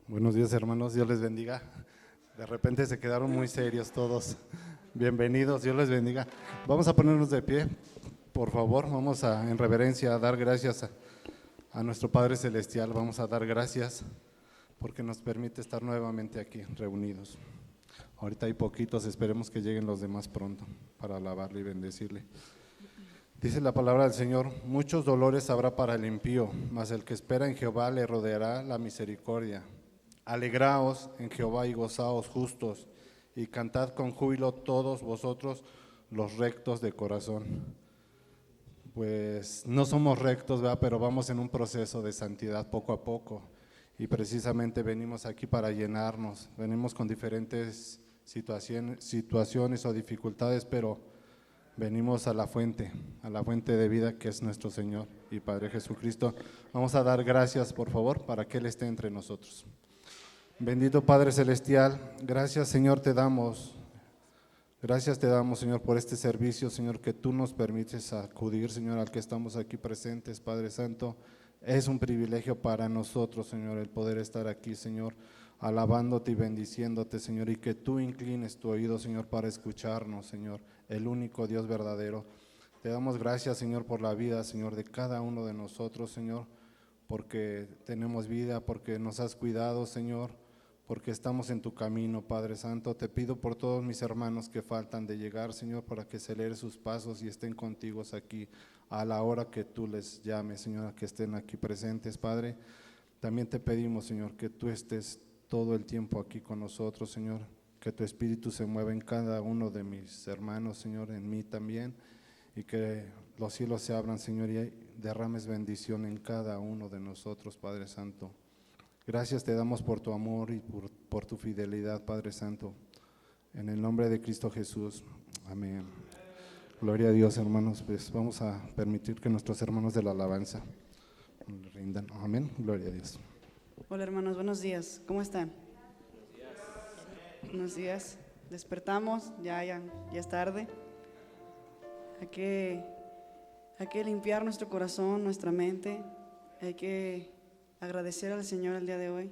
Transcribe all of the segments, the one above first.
Buenos días, hermanos, Dios les bendiga. De repente se quedaron muy serios todos. Bienvenidos, Dios les bendiga. Vamos a ponernos de pie, por favor. Vamos en reverencia a dar gracias a nuestro Padre Celestial. Vamos a dar gracias porque nos permite estar nuevamente aquí reunidos. Ahorita hay poquitos, esperemos que lleguen los demás pronto para alabarle y bendecirle. Dice la palabra del Señor: muchos dolores habrá para el impío, mas el que espera en Jehová le rodeará la misericordia. Alegraos en Jehová y gozaos justos, y cantad con júbilo todos vosotros los rectos de corazón. Pues no somos rectos, ¿verdad? Pero vamos en un proceso de santidad poco a poco, y precisamente venimos aquí para llenarnos. Venimos con diferentes situaciones o dificultades, pero venimos a la fuente de vida que es nuestro Señor y Padre Jesucristo. Vamos a dar gracias, por favor, para que Él esté entre nosotros. Bendito Padre Celestial, gracias, Señor, te damos. Gracias te damos, Señor, por este servicio, Señor, que tú nos permites acudir, Señor, al que estamos aquí presentes, Padre Santo. Es un privilegio para nosotros, Señor, el poder estar aquí, Señor, alabándote y bendiciéndote, Señor, y que tú inclines tu oído, Señor, para escucharnos, Señor, el único Dios verdadero. Te damos gracias, Señor, por la vida, Señor, de cada uno de nosotros, Señor, porque tenemos vida, porque nos has cuidado, Señor, porque estamos en tu camino, Padre Santo. Te pido por todos mis hermanos que faltan de llegar, Señor, para que acelere sus pasos y estén contigo aquí a la hora que tú les llames, Señor, que estén aquí presentes, Padre. También te pedimos, Señor, que tú estés todo el tiempo aquí con nosotros, Señor, que tu Espíritu se mueva en cada uno de mis hermanos, Señor, en mí también, y que los cielos se abran, Señor, y derrames bendición en cada uno de nosotros, Padre Santo. Gracias te damos por tu amor y por tu fidelidad, Padre Santo. En el nombre de Cristo Jesús. Amén. Gloria a Dios, hermanos. Pues vamos a permitir que nuestros hermanos de la alabanza rindan. Amén. Gloria a Dios. Hola, hermanos. Buenos días. ¿Cómo están? Buenos días. Despertamos. Ya es tarde. Hay que limpiar nuestro corazón, nuestra mente. Hay que agradecer al Señor el día de hoy.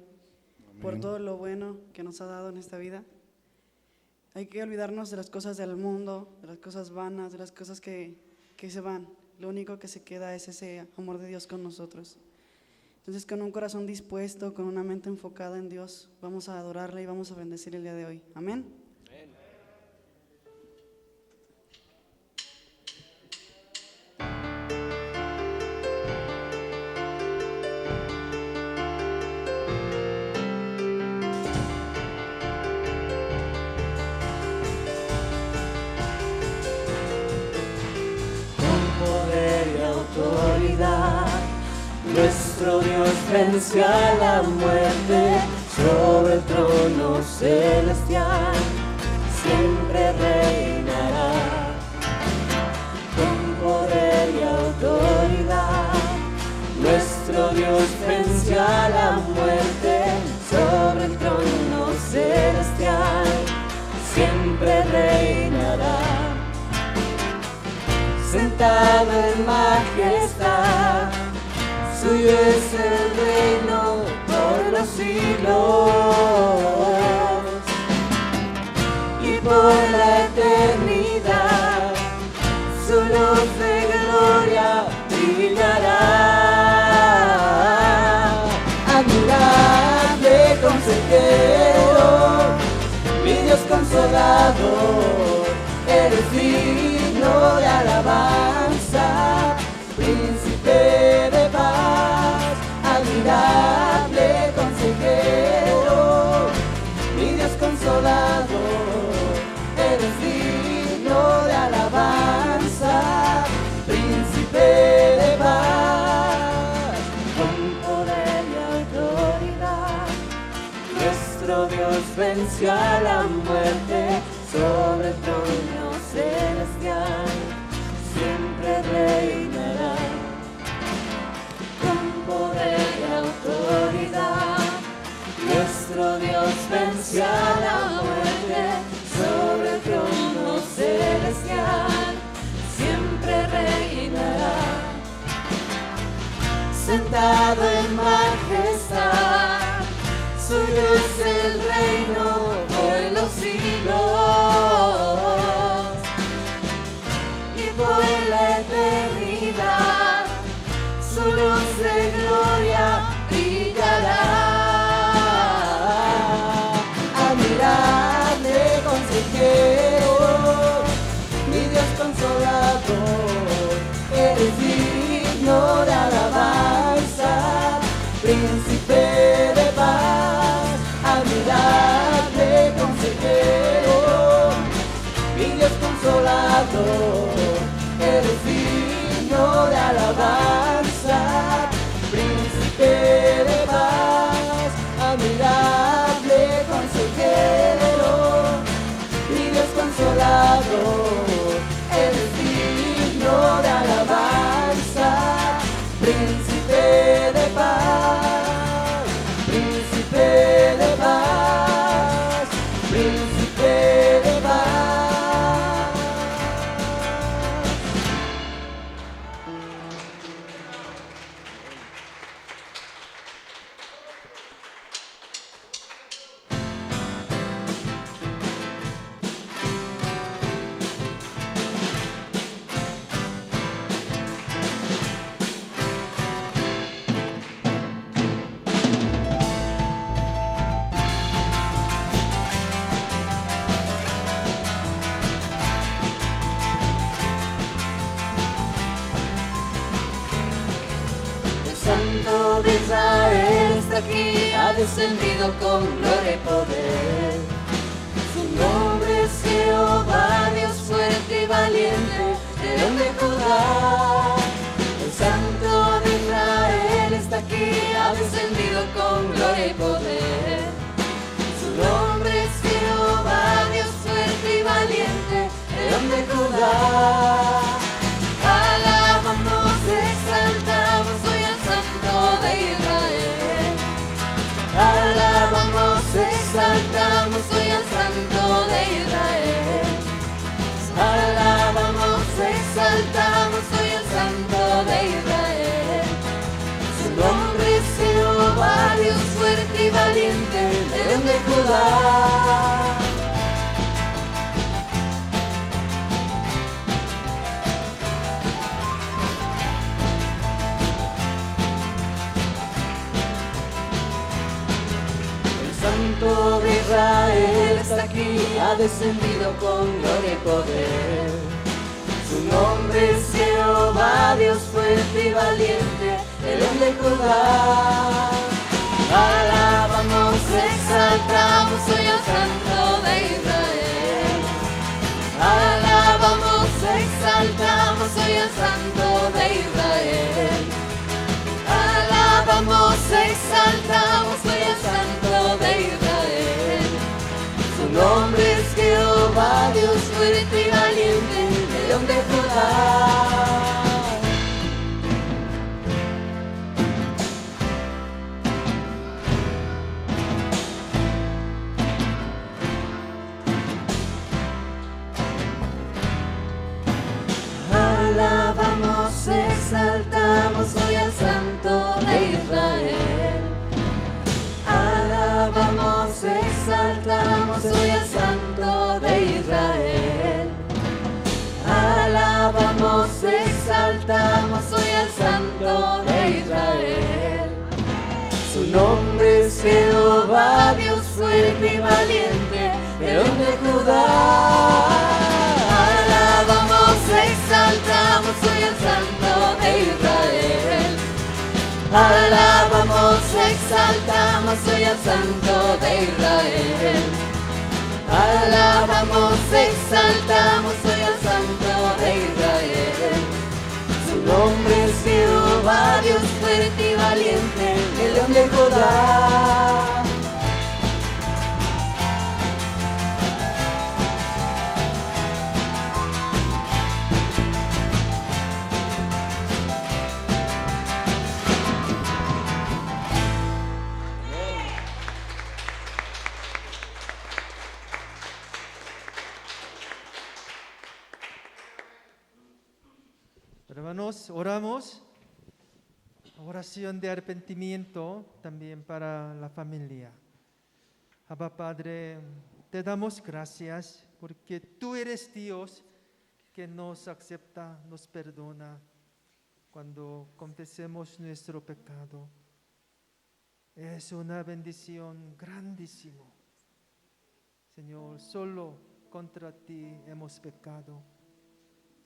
Amén. Por todo lo bueno que nos ha dado en esta vida. Hay que olvidarnos de las cosas del mundo, de las cosas vanas, de las cosas que se van. Lo único que se queda es ese amor de Dios con nosotros. Entonces, con un corazón dispuesto, con una mente enfocada en Dios, vamos a adorarle y vamos a bendecirle el día de hoy. Amén. Nuestro Dios venció a la muerte, sobre el trono celestial siempre reinará. Con poder y autoridad, nuestro Dios venció a la muerte, sobre el trono celestial siempre reinará. Sentado en majestad, suyo es el reino por los siglos, y por la eternidad su luz de gloria brillará. Admirable consejero, mi Dios consolador, eres digno de alabar. venció a la muerte, sobre el trono celestial, siempre reinará, con poder y autoridad. Nuestro Dios venció a la muerte, sobre el trono celestial, siempre reinará, sentado en majestad. Suyo es el reino por los siglos y por la eternidad. Su luz de gloria brillará. Admirable consejero, mi Dios consolador, eres digno de alabanza, príncipe de paz. Admirable consejero, mi Dios consolador, eres digno de alabanza, príncipe de paz. Admirable consejero, mi Dios consolador, eres digno de alabanza, príncipe de paz, príncipe de paz, príncipe de paz. Santo de Israel está aquí, ha descendido con gloria y poder. Su nombre es Jehová, Dios fuerte y valiente, León de Judá. El Santo de Israel está aquí, ha descendido con gloria y poder. Su nombre es Jehová, Dios fuerte y valiente, León de Judá. Alabamos, exaltamos hoy al Santo de Israel. Alabamos, exaltamos hoy al Santo de Israel. Alabamos, exaltamos hoy al Santo de Israel. Su nombre es Jehová, Dios fuerte y valiente, León de Judá. Santo de Israel está aquí, ha descendido con gloria y poder. Su nombre es Jehová, Dios fuerte y valiente, León de Judá. Alabamos, exaltamos hoy al Santo de Israel. Alabamos, exaltamos hoy al Santo de Israel. Alabamos, exaltamos hoy al Santo de Israel. Su nombre es Jehová, Dios fuerte y valiente, León de Judá. Alabamos, exaltamos hoy al Santo de Israel. Alabamos, exaltamos hoy al Santo de Israel. Alabamos, exaltamos hoy al Santo de Israel. Su nombre es Jehová, Dios fuerte y valiente, León de Judá. Alabamos, exaltamos hoy al Santo de Israel. Alabamos, exaltamos hoy al Santo de Israel. Alabamos, exaltamos hoy al Santo de Israel. Su nombre es Jehová, Dios fuerte y valiente, el León de Judá. Hermanos, oramos. Oración de arrepentimiento también para la familia. Abba Padre, te damos gracias porque tú eres Dios que nos acepta, nos perdona cuando confesemos nuestro pecado. Es una bendición grandísima. Señor, solo contra ti hemos pecado.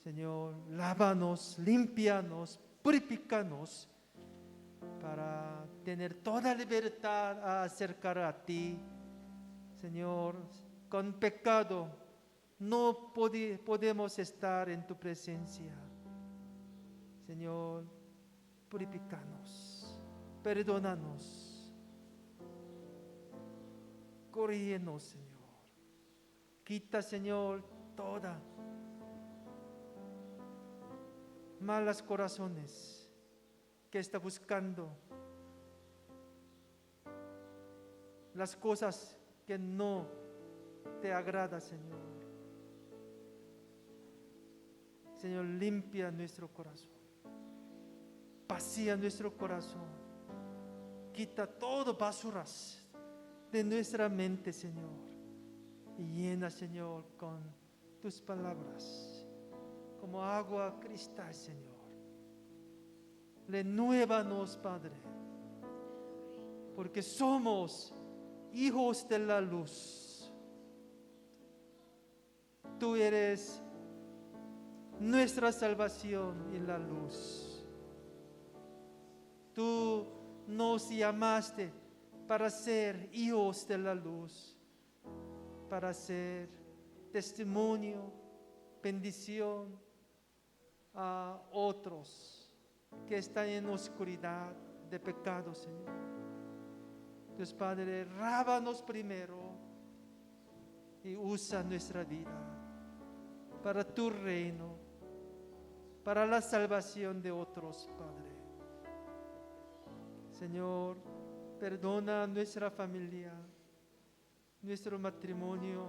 Señor, lávanos, límpianos, purifícanos para tener toda libertad a acercar a ti. Señor, con pecado no podemos estar en tu presencia. Señor, purifícanos, perdónanos, corrígenos, Señor. Quita, Señor, toda malas corazones que está buscando las cosas que no te agrada, Señor. Señor, limpia nuestro corazón, vacía nuestro corazón, quita todo basuras de nuestra mente, Señor, y llena, Señor, con tus palabras como agua cristal, Señor. Renuévanos, Padre, porque somos hijos de la luz. Tú eres nuestra salvación y la luz. Tú nos llamaste para ser hijos de la luz, para ser testimonio, bendición a otros que están en oscuridad de pecado, Señor. Dios Padre, rábanos primero y usa nuestra vida para tu reino, para la salvación de otros, Padre. Señor, perdona a nuestra familia, nuestro matrimonio,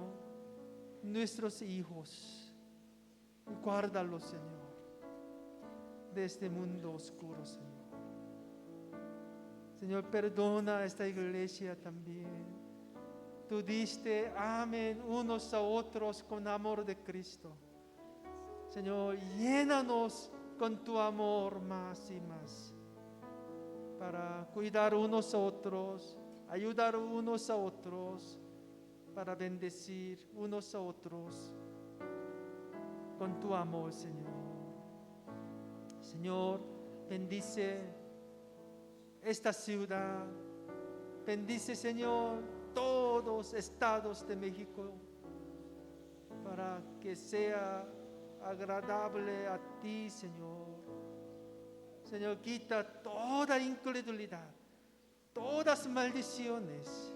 nuestros hijos. Guárdalos, Señor, de este mundo oscuro, Señor. Señor, perdona a esta iglesia también. Tú diste, amen unos a otros con amor de Cristo. Señor, llénanos con tu amor más y más, para cuidar unos a otros, ayudar unos a otros, para bendecir unos a otros con tu amor, Señor. Señor, bendice esta ciudad, bendice, Señor, todos los estados de México, para que sea agradable a ti, Señor. Señor, quita toda incredulidad, todas maldiciones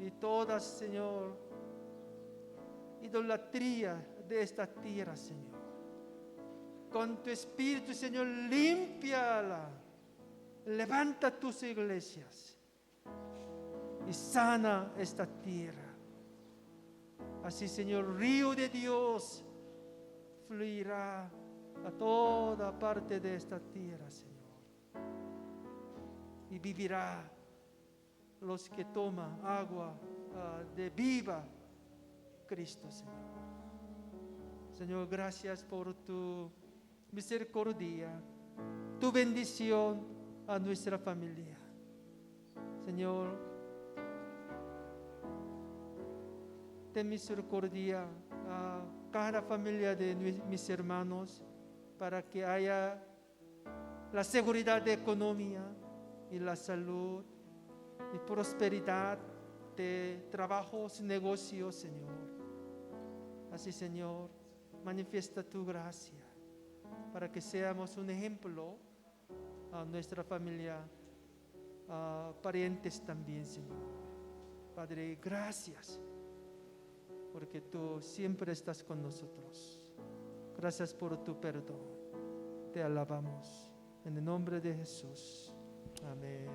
y todas, Señor, idolatría de esta tierra, Señor. Con tu espíritu, Señor, límpiala, levanta tus iglesias y sana esta tierra. Así, Señor, río de Dios fluirá a toda parte de esta tierra, Señor, y vivirá los que toman agua de viva Cristo, Señor. Señor, gracias por tu misericordia, tu bendición a nuestra familia. Señor, ten misericordia a cada familia de mis hermanos, para que haya la seguridad de economía y la salud y prosperidad de trabajos, negocios, Señor. Así, Señor, manifiesta tu gracia para que seamos un ejemplo a nuestra familia, a parientes también, Señor. Padre, gracias, porque tú siempre estás con nosotros. Gracias por tu perdón. Te alabamos en el nombre de Jesús. Amén.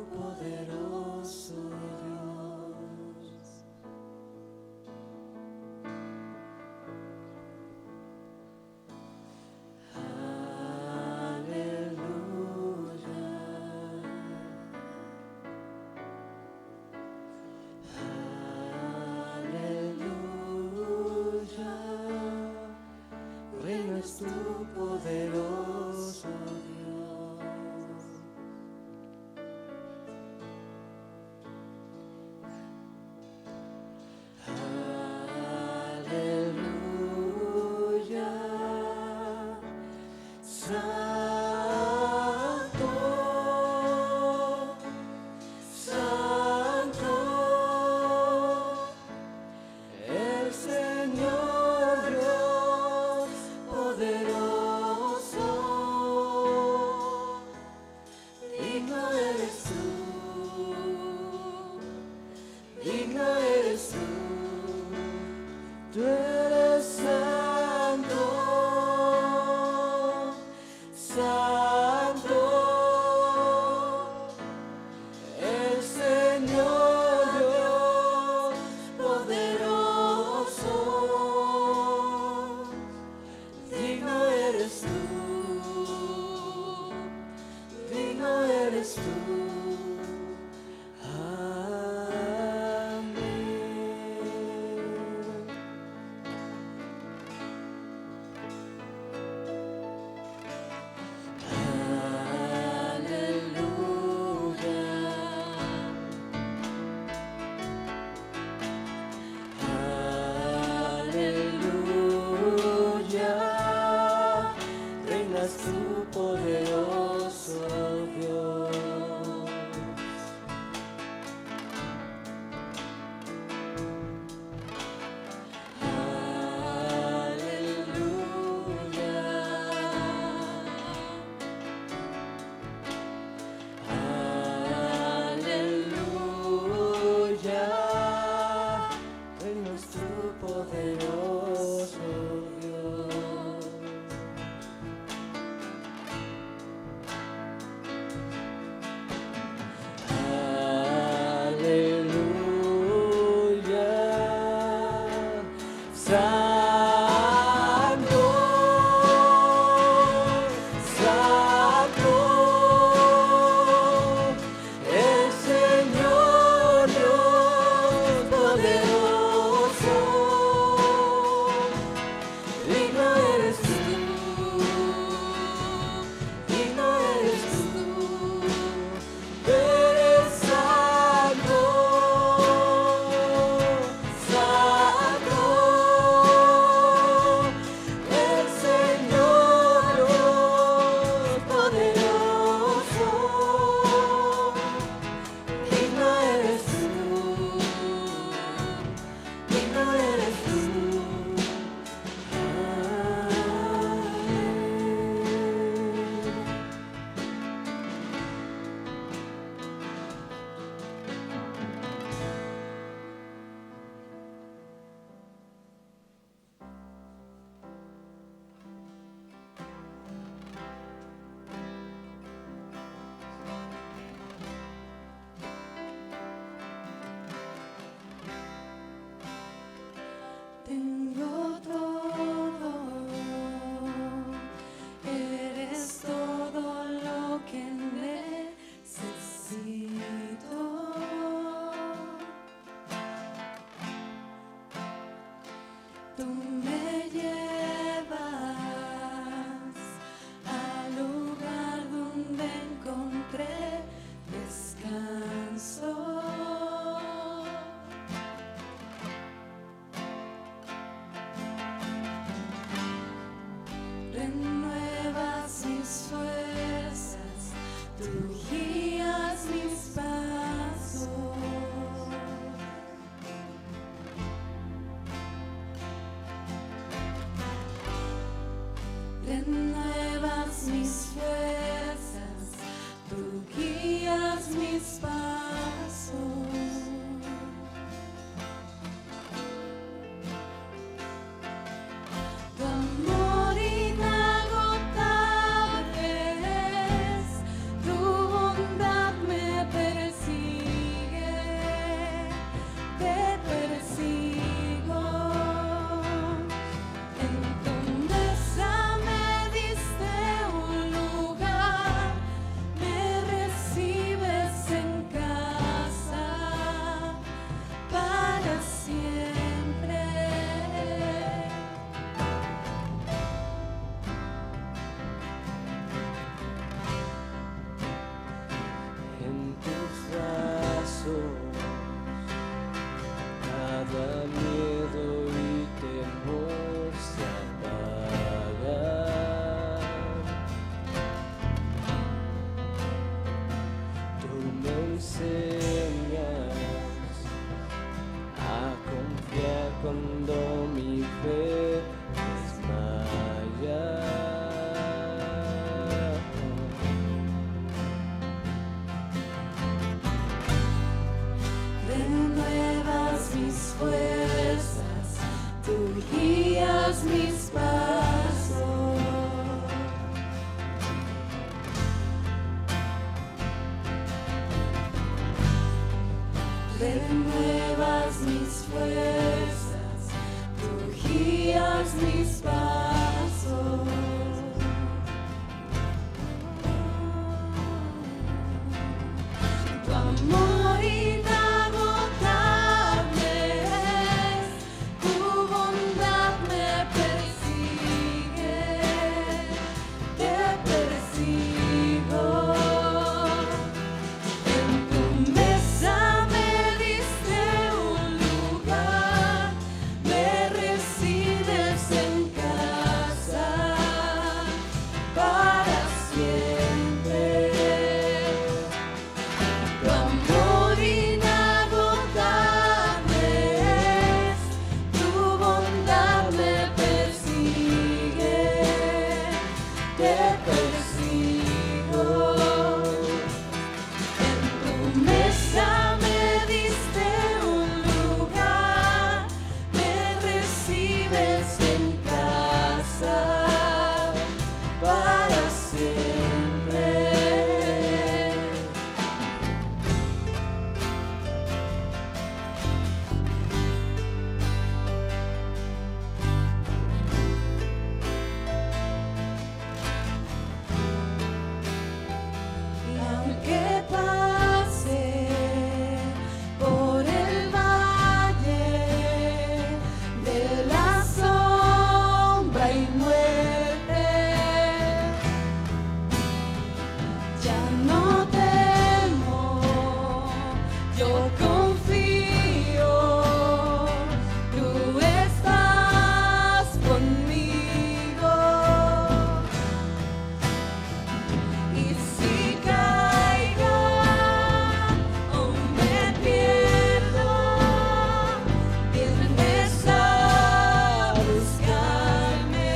poderoso Dios. Aleluya, reinas tú poderoso Dios. Aleluya, Santo, Santo, el Señor Dios poderoso, digno eres tú, digno eres tú, tú eres santo, santo, el Señor Dios poderoso, digno eres tú, digno eres tú. Amén. Aleluya, reinas tú poderoso Dios. Aleluya, reinas tú poderoso Dios. Aleluya, Santo, Santo, el Señor Dios poderoso, digno eres tú, digno eres tú, eres santo, santo, el Señor Dios poderoso, digno eres tú, digno eres tú. Tengo todo, eres todo lo que necesito. Tú me llevas al lugar donde encontré descanso. Renuevas mis fuerzas, tú guías mis pasos. Renuevas mis fuerzas, tú guías mis pasos. Tu amor inagotable es, tu bondad me permite renuevas mis fuerzas, tú guías mis pasos. Tu amor inagotable es, tu bondad me persigue, te persigo. En tu mesa me diste un lugar, me recibes en casa para siempre. Tu amor inagotable es, tu bondad me persigue, te persigo. En tu mesa me diste un lugar, me recibes en casa para siempre. Y aunque pase por el valle de la sombra y muerte, ya no temo, yo confío, tú estás conmigo. Y si caigo o me pierdo, vienes a buscarme.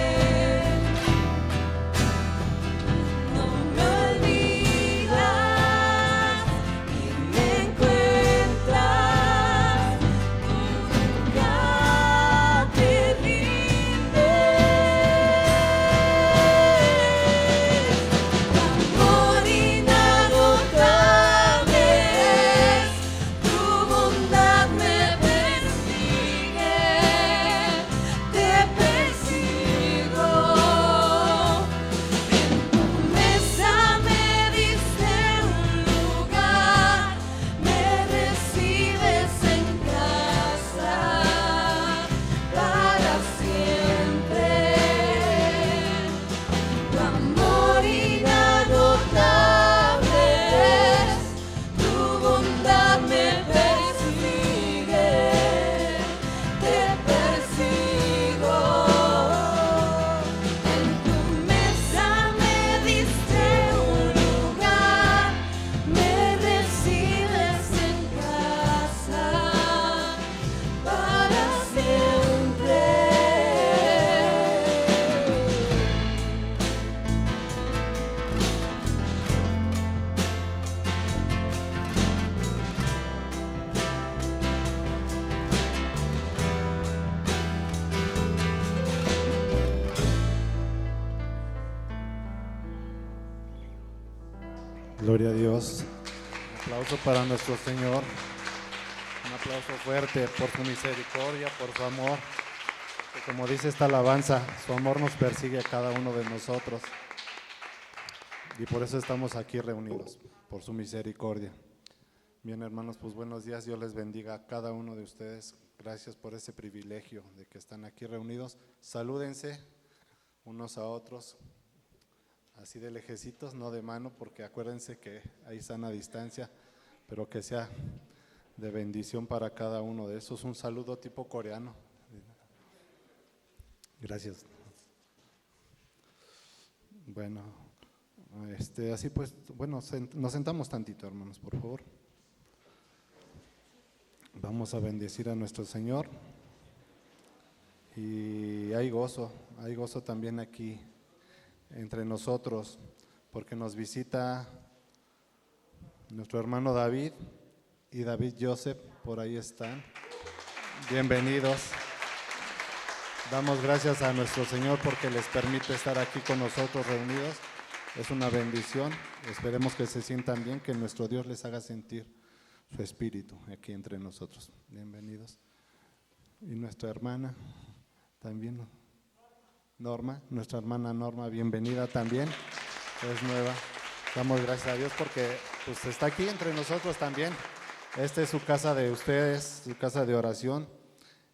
No me olvidas y me encuentras, nunca te rindes. Tu amor inagotable es, tu bondad me persigue, te persigo. En tu mesa me diste un lugar, me recibes en casa para siempre. Tu amor inagotable es, tu bondad me persigue, te persigo. En tu mesa me diste un lugar, me recibes en casa para siempre. Gloria a Dios. Un aplauso para nuestro Señor. Un aplauso fuerte por su misericordia, por su amor. Que como dice esta alabanza, su amor nos persigue a cada uno de nosotros. Y por eso estamos aquí reunidos, por su misericordia. Bien, hermanos, pues buenos días. Dios les bendiga a cada uno de ustedes. Gracias por ese privilegio de que están aquí reunidos. Salúdense unos a otros. Así de lejecitos, no de mano, porque acuérdense que hay sana distancia, pero que sea de bendición para cada uno de esos. Un saludo tipo coreano. Gracias. Bueno, así pues, bueno, nos sentamos tantito, hermanos, por favor. Vamos a bendecir a nuestro Señor. Y hay gozo también aquí entre nosotros, porque nos visita nuestro hermano David y David Joseph, por ahí están. Bienvenidos. Damos gracias a nuestro Señor porque les permite estar aquí con nosotros reunidos. Es una bendición. Esperemos que se sientan bien, que nuestro Dios les haga sentir su espíritu aquí entre nosotros. Bienvenidos. Y nuestra hermana también, Norma, nuestra hermana Norma, bienvenida también, es nueva. Damos gracias a Dios porque pues está aquí entre nosotros también. Esta es su casa de ustedes, su casa de oración.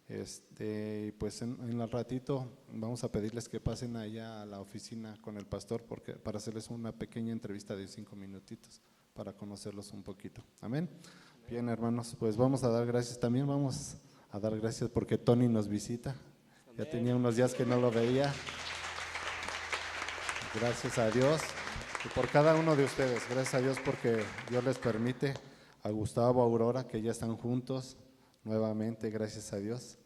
Y pues en el ratito vamos a pedirles que pasen allá a la oficina con el pastor para hacerles una pequeña entrevista de 5 minutitos para conocerlos un poquito. Amén. Bien, hermanos, pues vamos a dar gracias también, vamos a dar gracias porque Tony nos visita. Ya tenía unos días que no lo veía. Gracias a Dios y por cada uno de ustedes. Gracias a Dios porque Dios les permite, a Gustavo, a Aurora, que ya están juntos nuevamente, gracias a Dios,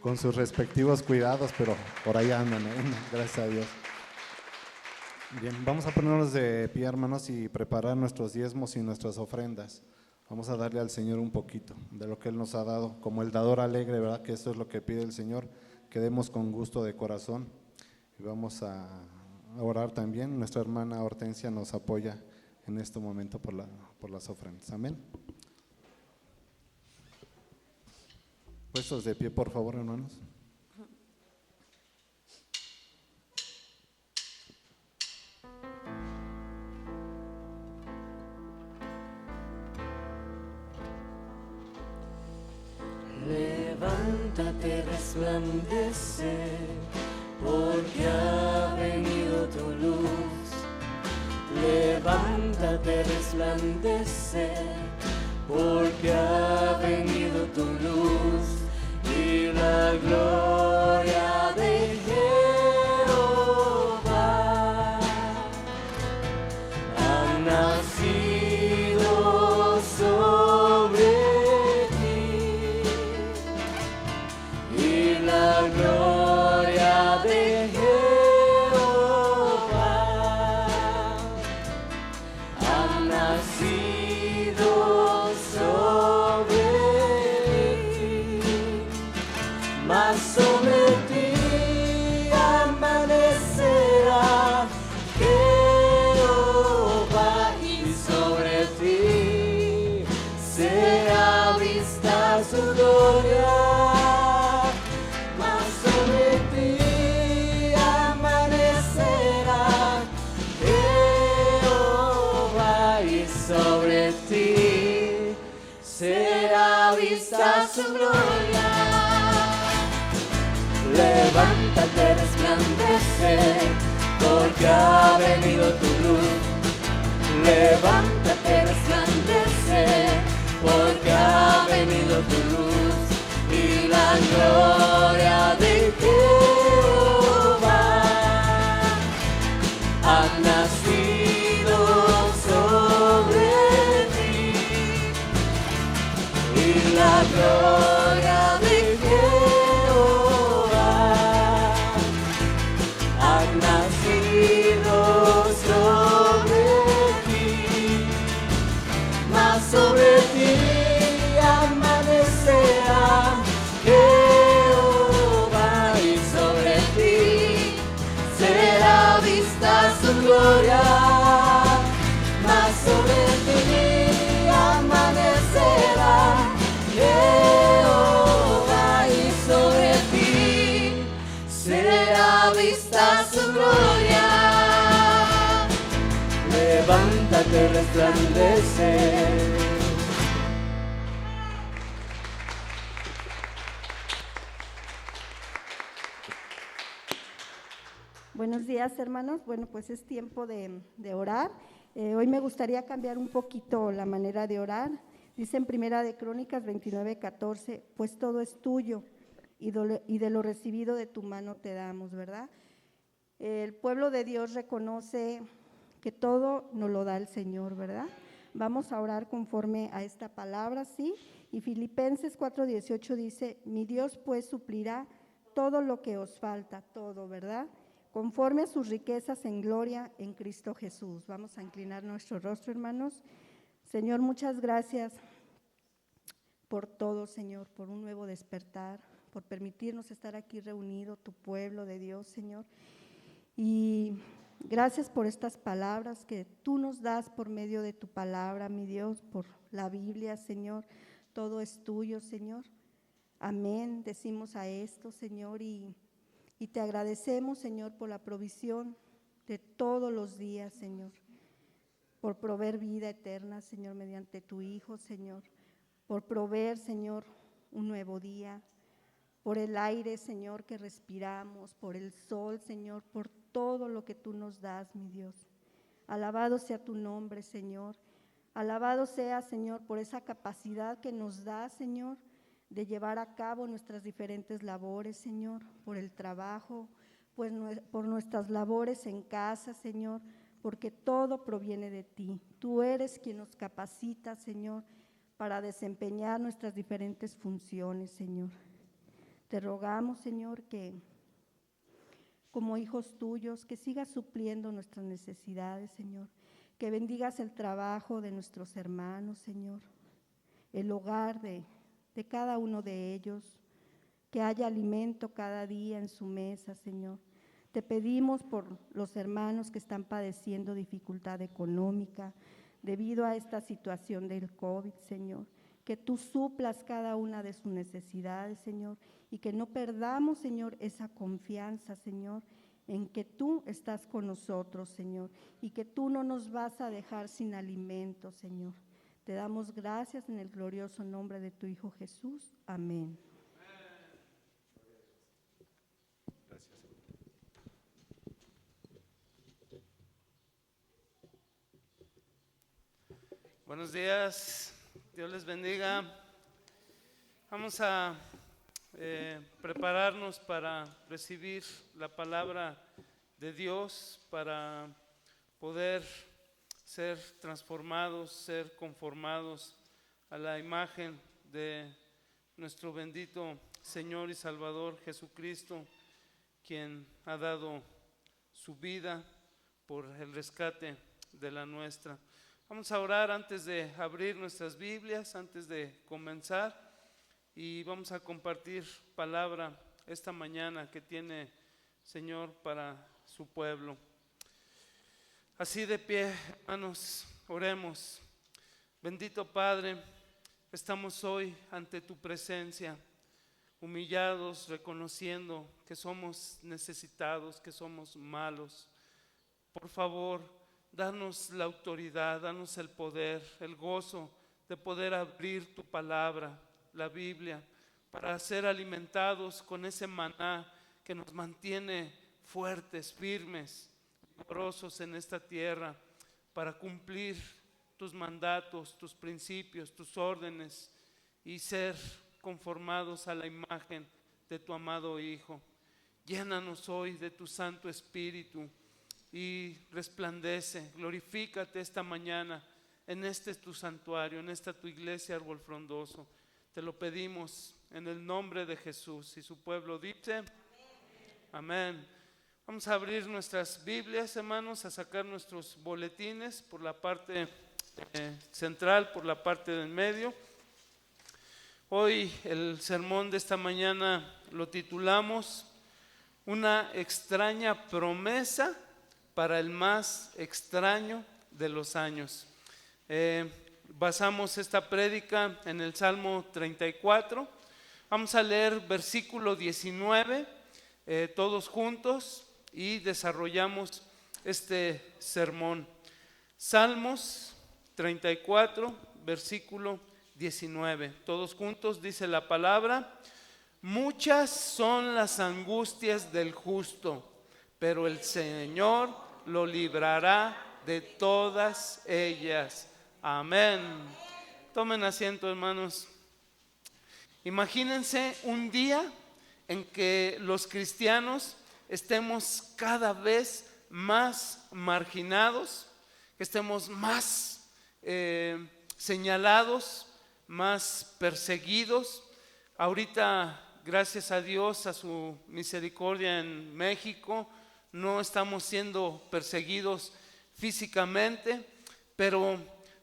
con sus respectivos cuidados, pero por ahí andan, gracias a Dios. Bien, vamos a ponernos de pie, hermanos, y preparar nuestros diezmos y nuestras ofrendas. Vamos a darle al Señor un poquito de lo que Él nos ha dado, como el dador alegre, ¿verdad? Que esto es lo que pide el Señor, que demos con gusto de corazón. Y vamos a orar también. Nuestra hermana Hortensia nos apoya en este momento por las ofrendas. Amén. Puestos de pie, por favor, hermanos. Levántate, resplandece, porque ha venido tu luz. Levántate, resplandece, porque ha venido tu luz. Y la gloria de Jehová ha nacido sobre ti. Y la gloria de Jehová ha nacido sobre ti. Mas sobre ti amanecerá Jehová, y sobre ti será vista su gloria. Mas sobre ti amanecerá Jehová, y sobre ti será vista su gloria. Levántate, resplandece, porque ha venido tu luz. Levántate, resplandece, porque ha venido tu luz. Y la gloria de Jehová ha nacido sobre ti. Y la gloria de Jehová ha nacido sobre ti. Mas sobre ti amanecerá Jehová, y sobre ti será vista su gloria. Mas sobre ti amanecerá Jehová, y sobre ti será vista su gloria. Levántate, resplandece. Buenos días, hermanos. Bueno, pues es tiempo de orar. Hoy me gustaría cambiar un poquito la manera de orar. Dice en Primera de Crónicas 29:14, pues todo es tuyo y de lo recibido de tu mano te damos, ¿verdad? El pueblo de Dios reconoce que todo nos lo da el Señor, ¿verdad? Vamos a orar conforme a esta palabra, ¿sí? Y Filipenses 4:18 dice, mi Dios pues suplirá todo lo que os falta, todo, ¿verdad? Conforme a sus riquezas en gloria en Cristo Jesús. Vamos a inclinar nuestro rostro, hermanos. Señor, muchas gracias por todo, Señor, por un nuevo despertar, por permitirnos estar aquí reunido, tu pueblo de Dios, Señor. Y Gracias por estas palabras que tú nos das por medio de tu palabra, mi Dios, por la Biblia, Señor. Todo es tuyo, Señor. Amén. Decimos a esto, Señor, y te agradecemos, Señor, por la provisión de todos los días, Señor. Por proveer vida eterna, Señor, mediante tu Hijo, Señor. Por proveer, Señor, un nuevo día. Por el aire, Señor, que respiramos, por el sol, Señor, por todo lo que tú nos das, mi Dios. Alabado sea tu nombre, Señor. Alabado sea, Señor, por esa capacidad que nos da, Señor, de llevar a cabo nuestras diferentes labores, Señor, por el trabajo, pues por nuestras labores en casa, Señor, porque todo proviene de ti. Tú eres quien nos capacita, Señor, para desempeñar nuestras diferentes funciones, Señor. Te rogamos, Señor, que como hijos tuyos, que sigas supliendo nuestras necesidades, Señor, que bendigas el trabajo de nuestros hermanos, Señor, el hogar de cada uno de ellos, que haya alimento cada día en su mesa, Señor. Te pedimos por los hermanos que están padeciendo dificultad económica debido a esta situación del COVID, Señor, que tú suplas cada una de sus necesidades, Señor, y que no perdamos, Señor, esa confianza, Señor, en que tú estás con nosotros, Señor, y que tú no nos vas a dejar sin alimento, Señor. Te damos gracias en el glorioso nombre de tu Hijo Jesús. Amén. Gracias. Buenos días, Dios les bendiga. Vamos a prepararnos para recibir la palabra de Dios, para poder ser transformados, ser conformados a la imagen de nuestro bendito Señor y Salvador Jesucristo, quien ha dado su vida por el rescate de la nuestra. Vamos a orar antes de abrir nuestras Biblias, antes de comenzar, y vamos a compartir palabra esta mañana que tiene Señor para su pueblo. Así de pie, hermanos, oremos. Bendito Padre, estamos hoy ante tu presencia, humillados, reconociendo que somos necesitados, que somos malos. Por favor, danos la autoridad, danos el poder, el gozo de poder abrir tu palabra, la Biblia, para ser alimentados con ese maná que nos mantiene fuertes, firmes, vigorosos en esta tierra, para cumplir tus mandatos, tus principios, tus órdenes y ser conformados a la imagen de tu amado Hijo. Llénanos hoy de tu Santo Espíritu y resplandece, glorifícate esta mañana en este tu santuario, en esta tu iglesia árbol frondoso. Te lo pedimos en el nombre de Jesús, y su pueblo dice amén. Vamos a abrir nuestras Biblias, hermanos, a sacar nuestros boletines por la parte central, por la parte del medio. Hoy el sermón de esta mañana lo titulamos Una extraña promesa para el más extraño de los años. Basamos esta prédica en el Salmo 34. Vamos a leer versículo 19 todos juntos y desarrollamos este sermón. Salmos 34, versículo 19. Todos juntos dice la palabra: muchas son las angustias del justo, pero el Señor lo librará de todas ellas. Amén. Tomen asiento, hermanos. Imagínense un día en que los cristianos estemos cada vez más marginados, que estemos más señalados, más perseguidos. Ahorita, gracias a Dios, a su misericordia, en México no estamos siendo perseguidos físicamente, pero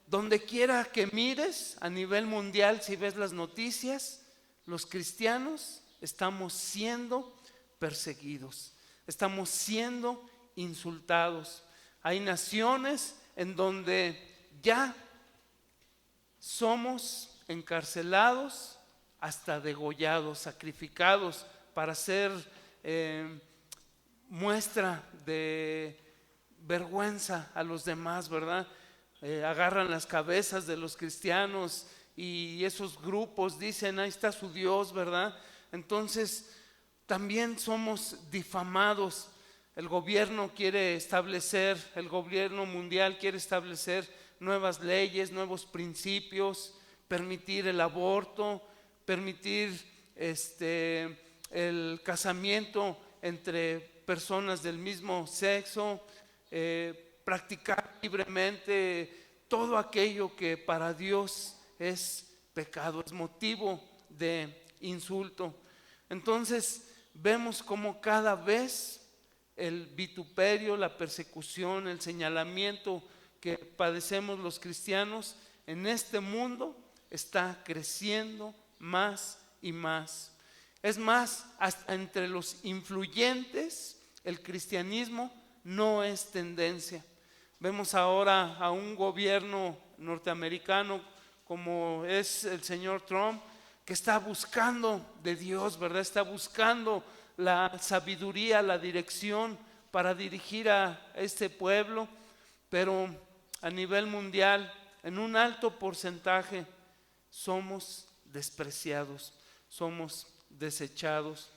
donde quiera que mires a nivel mundial, si ves las noticias, los cristianos estamos siendo perseguidos, estamos siendo insultados. Hay naciones en donde ya somos encarcelados, hasta degollados, sacrificados para ser muestra de vergüenza a los demás, ¿verdad? Agarran las cabezas de los cristianos y esos grupos dicen, ahí está su Dios, ¿verdad? Entonces también somos difamados. El gobierno quiere establecer, el gobierno mundial quiere establecer nuevas leyes, nuevos principios, permitir el aborto, permitir el casamiento entre personas del mismo sexo, practicar libremente todo aquello que para Dios es pecado, es motivo de insulto. Entonces vemos como cada vez el vituperio, la persecución, el señalamiento que padecemos los cristianos en este mundo está creciendo más y más. Es más, hasta entre los influyentes el cristianismo no es tendencia. Vemos ahora a un gobierno norteamericano como es el señor Trump, que está buscando de Dios, ¿verdad? Está buscando la sabiduría, la dirección para dirigir a este pueblo, pero a nivel mundial, en un alto porcentaje, somos despreciados, somos desechados.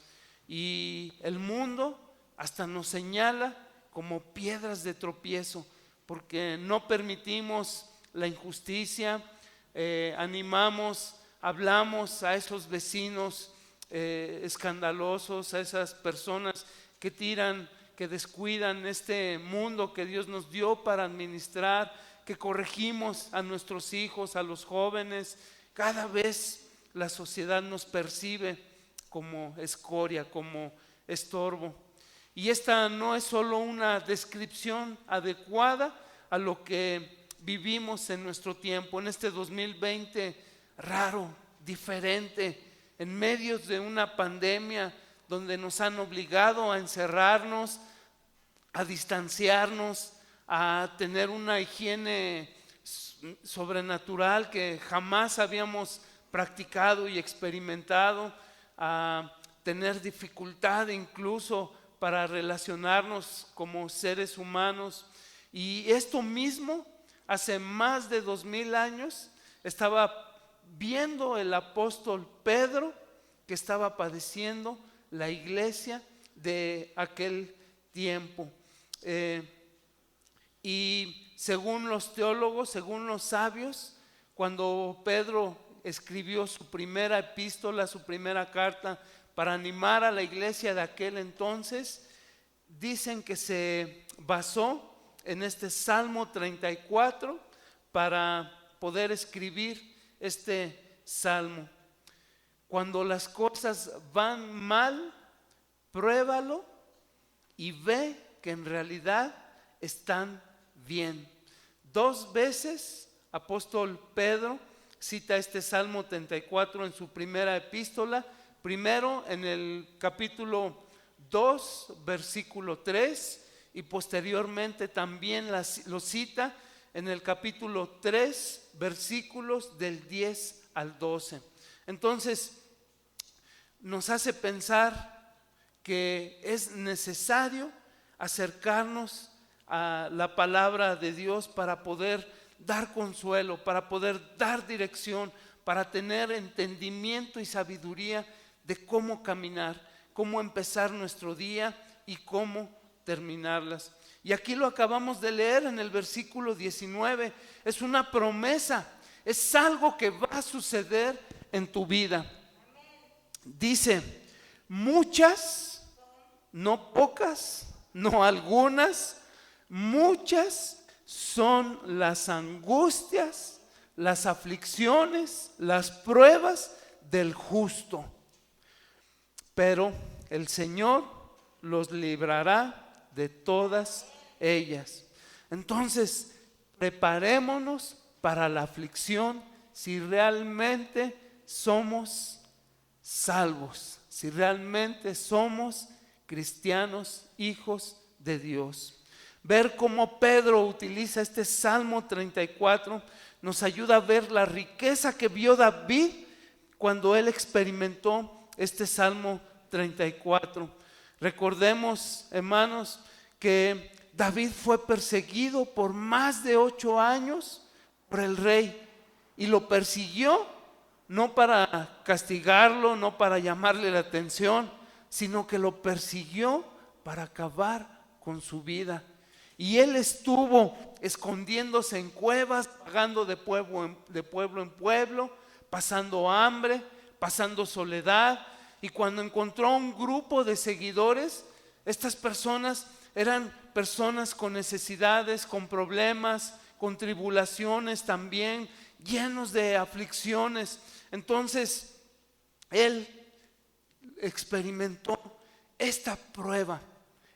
Y el mundo hasta nos señala como piedras de tropiezo, porque no permitimos la injusticia, animamos, hablamos a esos vecinos escandalosos, a esas personas que tiran, que descuidan este mundo que Dios nos dio para administrar, que corregimos a nuestros hijos, a los jóvenes. Cada vez la sociedad nos percibe como escoria, como estorbo. Y esta no es solo una descripción adecuada a lo que vivimos en nuestro tiempo, en este 2020 raro, diferente, en medio de una pandemia donde nos han obligado a encerrarnos, a distanciarnos, a tener una higiene sobrenatural que jamás habíamos practicado y experimentado, a tener dificultad incluso para relacionarnos como seres humanos. Y esto mismo hace más de 2000 años estaba viendo el apóstol Pedro, que estaba padeciendo la iglesia de aquel tiempo. Y según los teólogos, según los sabios, cuando Pedro escribió su primera epístola, su primera carta para animar a la iglesia de aquel entonces, dicen que se basó en este Salmo 34 para poder escribir este salmo. Cuando las cosas van mal, pruébalo y ve que en realidad están bien. 2 veces apóstol Pedro cita este Salmo 34 en su primera epístola. Primero en el capítulo 2, versículo 3, y posteriormente también lo cita en el capítulo 3, versículos del 10 al 12. Entonces, nos hace pensar que es necesario acercarnos a la palabra de Dios para poder dar consuelo, para poder dar dirección, para tener entendimiento y sabiduría de cómo caminar, cómo empezar nuestro día y cómo terminarlas. Y aquí lo acabamos de leer en el versículo 19, es una promesa, es algo que va a suceder en tu vida. Dice, muchas, no pocas, no algunas, muchas son las angustias, las aflicciones, las pruebas del justo, pero el Señor los librará de todas ellas. Entonces, preparémonos para la aflicción si realmente somos salvos, si realmente somos cristianos, hijos de Dios. Ver cómo Pedro utiliza este Salmo 34 nos ayuda a ver la riqueza que vio David cuando él experimentó este Salmo 34. Recordemos, hermanos, que David fue perseguido por más de 8 años por el rey, y lo persiguió no para castigarlo, no para llamarle la atención, sino que lo persiguió para acabar con su vida. Y él estuvo escondiéndose en cuevas, vagando de pueblo en pueblo, pasando hambre, pasando soledad. Y cuando encontró un grupo de seguidores, estas personas eran personas con necesidades, con problemas, con tribulaciones también, llenos de aflicciones. Entonces, él experimentó esta prueba,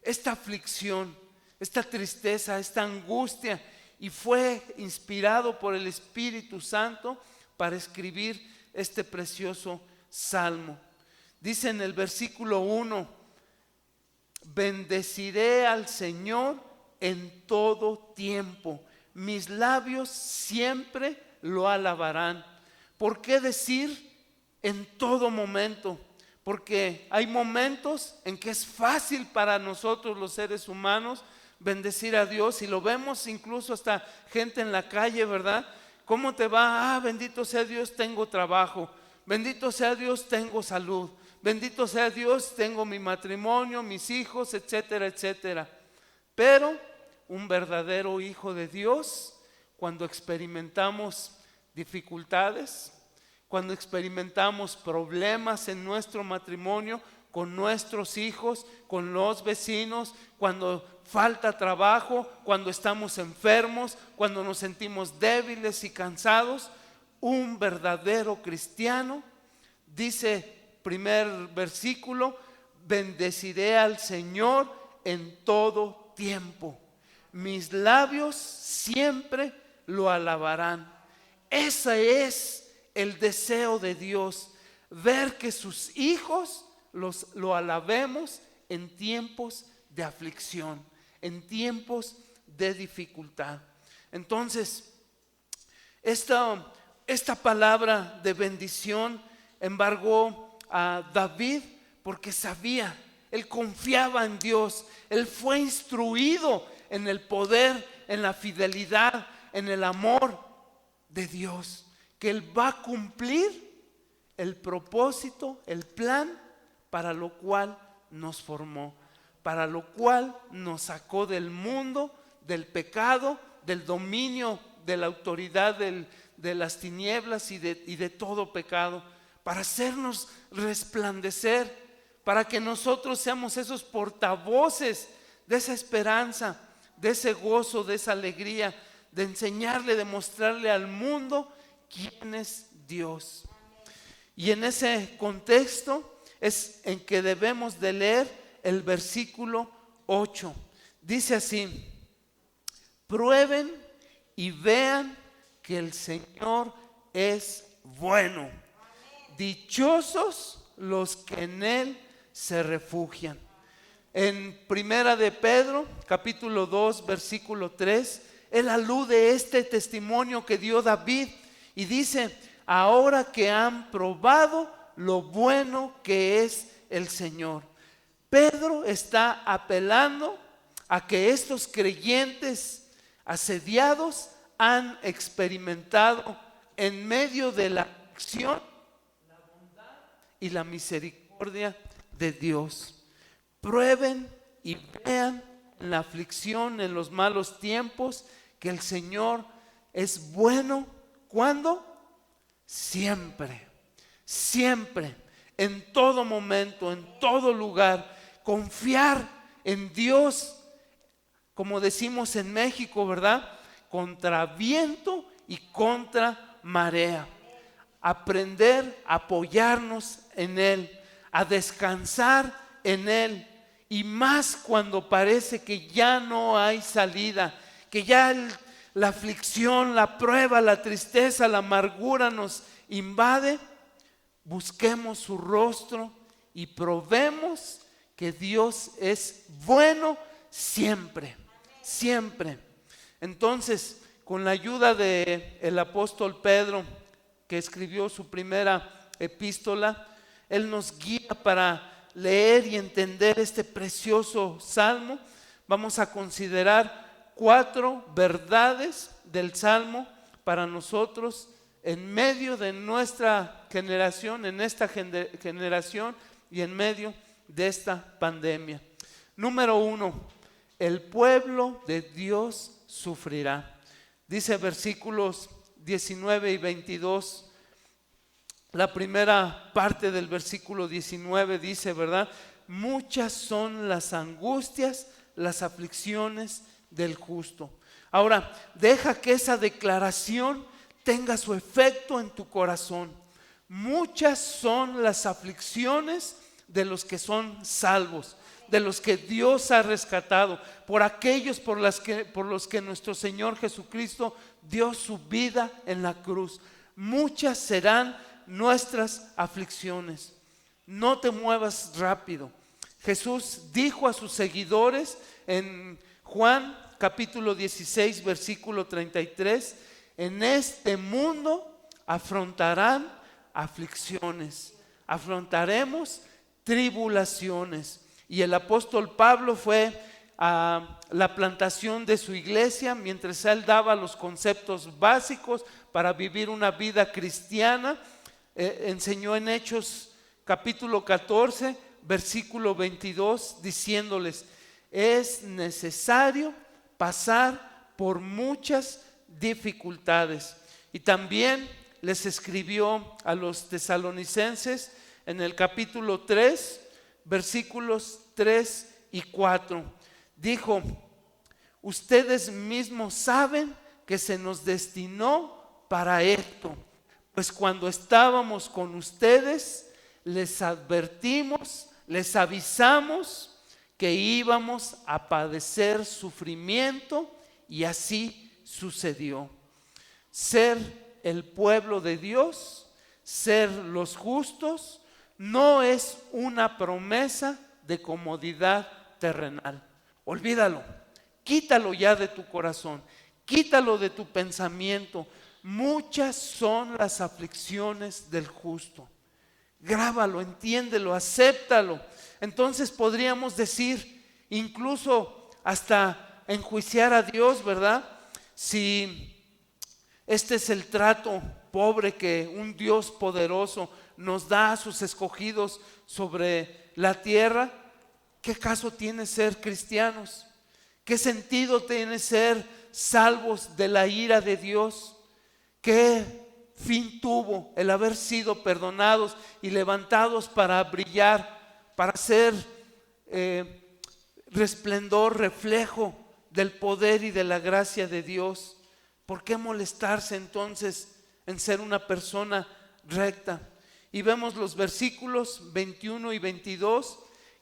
esta aflicción, esta tristeza, esta angustia, y fue inspirado por el Espíritu Santo para escribir este precioso salmo. Dice en el versículo 1: bendeciré al Señor en todo tiempo, mis labios siempre lo alabarán. ¿Por qué decir en todo momento? Porque hay momentos en que es fácil para nosotros los seres humanos bendecir a Dios, y lo vemos incluso hasta gente en la calle, ¿verdad? ¿Cómo te va? Bendito sea Dios, tengo trabajo. Bendito sea Dios, tengo salud. Bendito sea Dios, tengo mi matrimonio, mis hijos, etcétera, etcétera. Pero un verdadero hijo de Dios, cuando experimentamos dificultades, cuando experimentamos problemas en nuestro matrimonio, con nuestros hijos, con los vecinos, cuando falta trabajo, cuando estamos enfermos, cuando nos sentimos débiles y cansados, un verdadero cristiano, dice primer versículo: bendeciré al Señor en todo tiempo, mis labios siempre lo alabarán. Ese es el deseo de Dios, ver que sus hijos lo alabemos en tiempos de aflicción, en tiempos de dificultad. Entonces, esta palabra de bendición embargó a David porque sabía, él confiaba en Dios, él fue instruido en el poder, en la fidelidad, en el amor de Dios, que él va a cumplir el propósito, el plan para lo cual nos formó, para lo cual nos sacó del mundo, del pecado, del dominio, de la autoridad de las tinieblas y de todo pecado, para hacernos resplandecer, para que nosotros seamos esos portavoces de esa esperanza, de ese gozo, de esa alegría, de enseñarle, de mostrarle al mundo quién es Dios. Y en ese contexto es en que debemos de leer el versículo 8. Dice así: prueben y vean que el Señor es bueno. Dichosos los que en Él se refugian. En Primera de Pedro, capítulo 2, versículo 3, él alude a este testimonio que dio David y dice: ahora que han probado lo bueno que es el Señor. Pedro está apelando a que estos creyentes asediados han experimentado en medio de la acción, la bondad y la misericordia de Dios. Prueben y vean en la aflicción, en los malos tiempos, que el Señor es bueno. ¿Cuándo? Siempre, siempre, en todo momento, en todo lugar. Confiar en Dios, como decimos en México, ¿verdad? Contra viento y contra marea. Aprender a apoyarnos en Él, a descansar en Él, y más cuando parece que ya no hay salida, que ya la aflicción, la prueba, la tristeza, la amargura nos invade. Busquemos su rostro y probemos que Dios es bueno siempre, siempre. Entonces, con la ayuda del apóstol Pedro, que escribió su primera epístola, él nos guía para leer y entender este precioso salmo. Vamos a considerar 4 verdades del salmo para nosotros en medio de nuestra generación, en esta generación y en medio de esta pandemia. Número 1, el pueblo de Dios sufrirá. Dice versículos 19 y 22. La primera parte del versículo 19 dice, ¿verdad? Muchas son las angustias, las aflicciones del justo. Ahora, deja que esa declaración tenga su efecto en tu corazón. Muchas son las aflicciones de los que son salvos, de los que Dios ha rescatado, por aquellos por los que nuestro Señor Jesucristo dio su vida en la cruz. Muchas serán nuestras aflicciones. No te muevas rápido. Jesús dijo a sus seguidores en Juan capítulo 16 versículo 33, en este mundo afrontarán aflicciones, afrontaremos tribulaciones. Y el apóstol Pablo fue a la plantación de su iglesia mientras él daba los conceptos básicos para vivir una vida cristiana. Enseñó en Hechos capítulo 14 versículo 22 diciéndoles, es necesario pasar por muchas dificultades. Y también les escribió a los tesalonicenses en el capítulo 3 versículos 3 y 4. Dijo, ustedes mismos saben que se nos destinó para esto, pues cuando estábamos con ustedes les advertimos, les avisamos que íbamos a padecer sufrimiento y así sucedió. Ser el pueblo de Dios, ser los justos, no es una promesa de comodidad terrenal. Olvídalo, quítalo ya de tu corazón, quítalo de tu pensamiento. Muchas son las aflicciones del justo. Grábalo, entiéndelo, acéptalo. Entonces podríamos decir, incluso hasta enjuiciar a Dios, ¿verdad? Si este es el trato pobre que un Dios poderoso nos da a sus escogidos sobre la tierra, ¿qué caso tiene ser cristianos? ¿Qué sentido tiene ser salvos de la ira de Dios? ¿Qué fin tuvo el haber sido perdonados y levantados para brillar, para ser resplendor, reflejo del poder y de la gracia de Dios? ¿Por qué molestarse entonces en ser una persona recta? Y vemos los versículos 21 y 22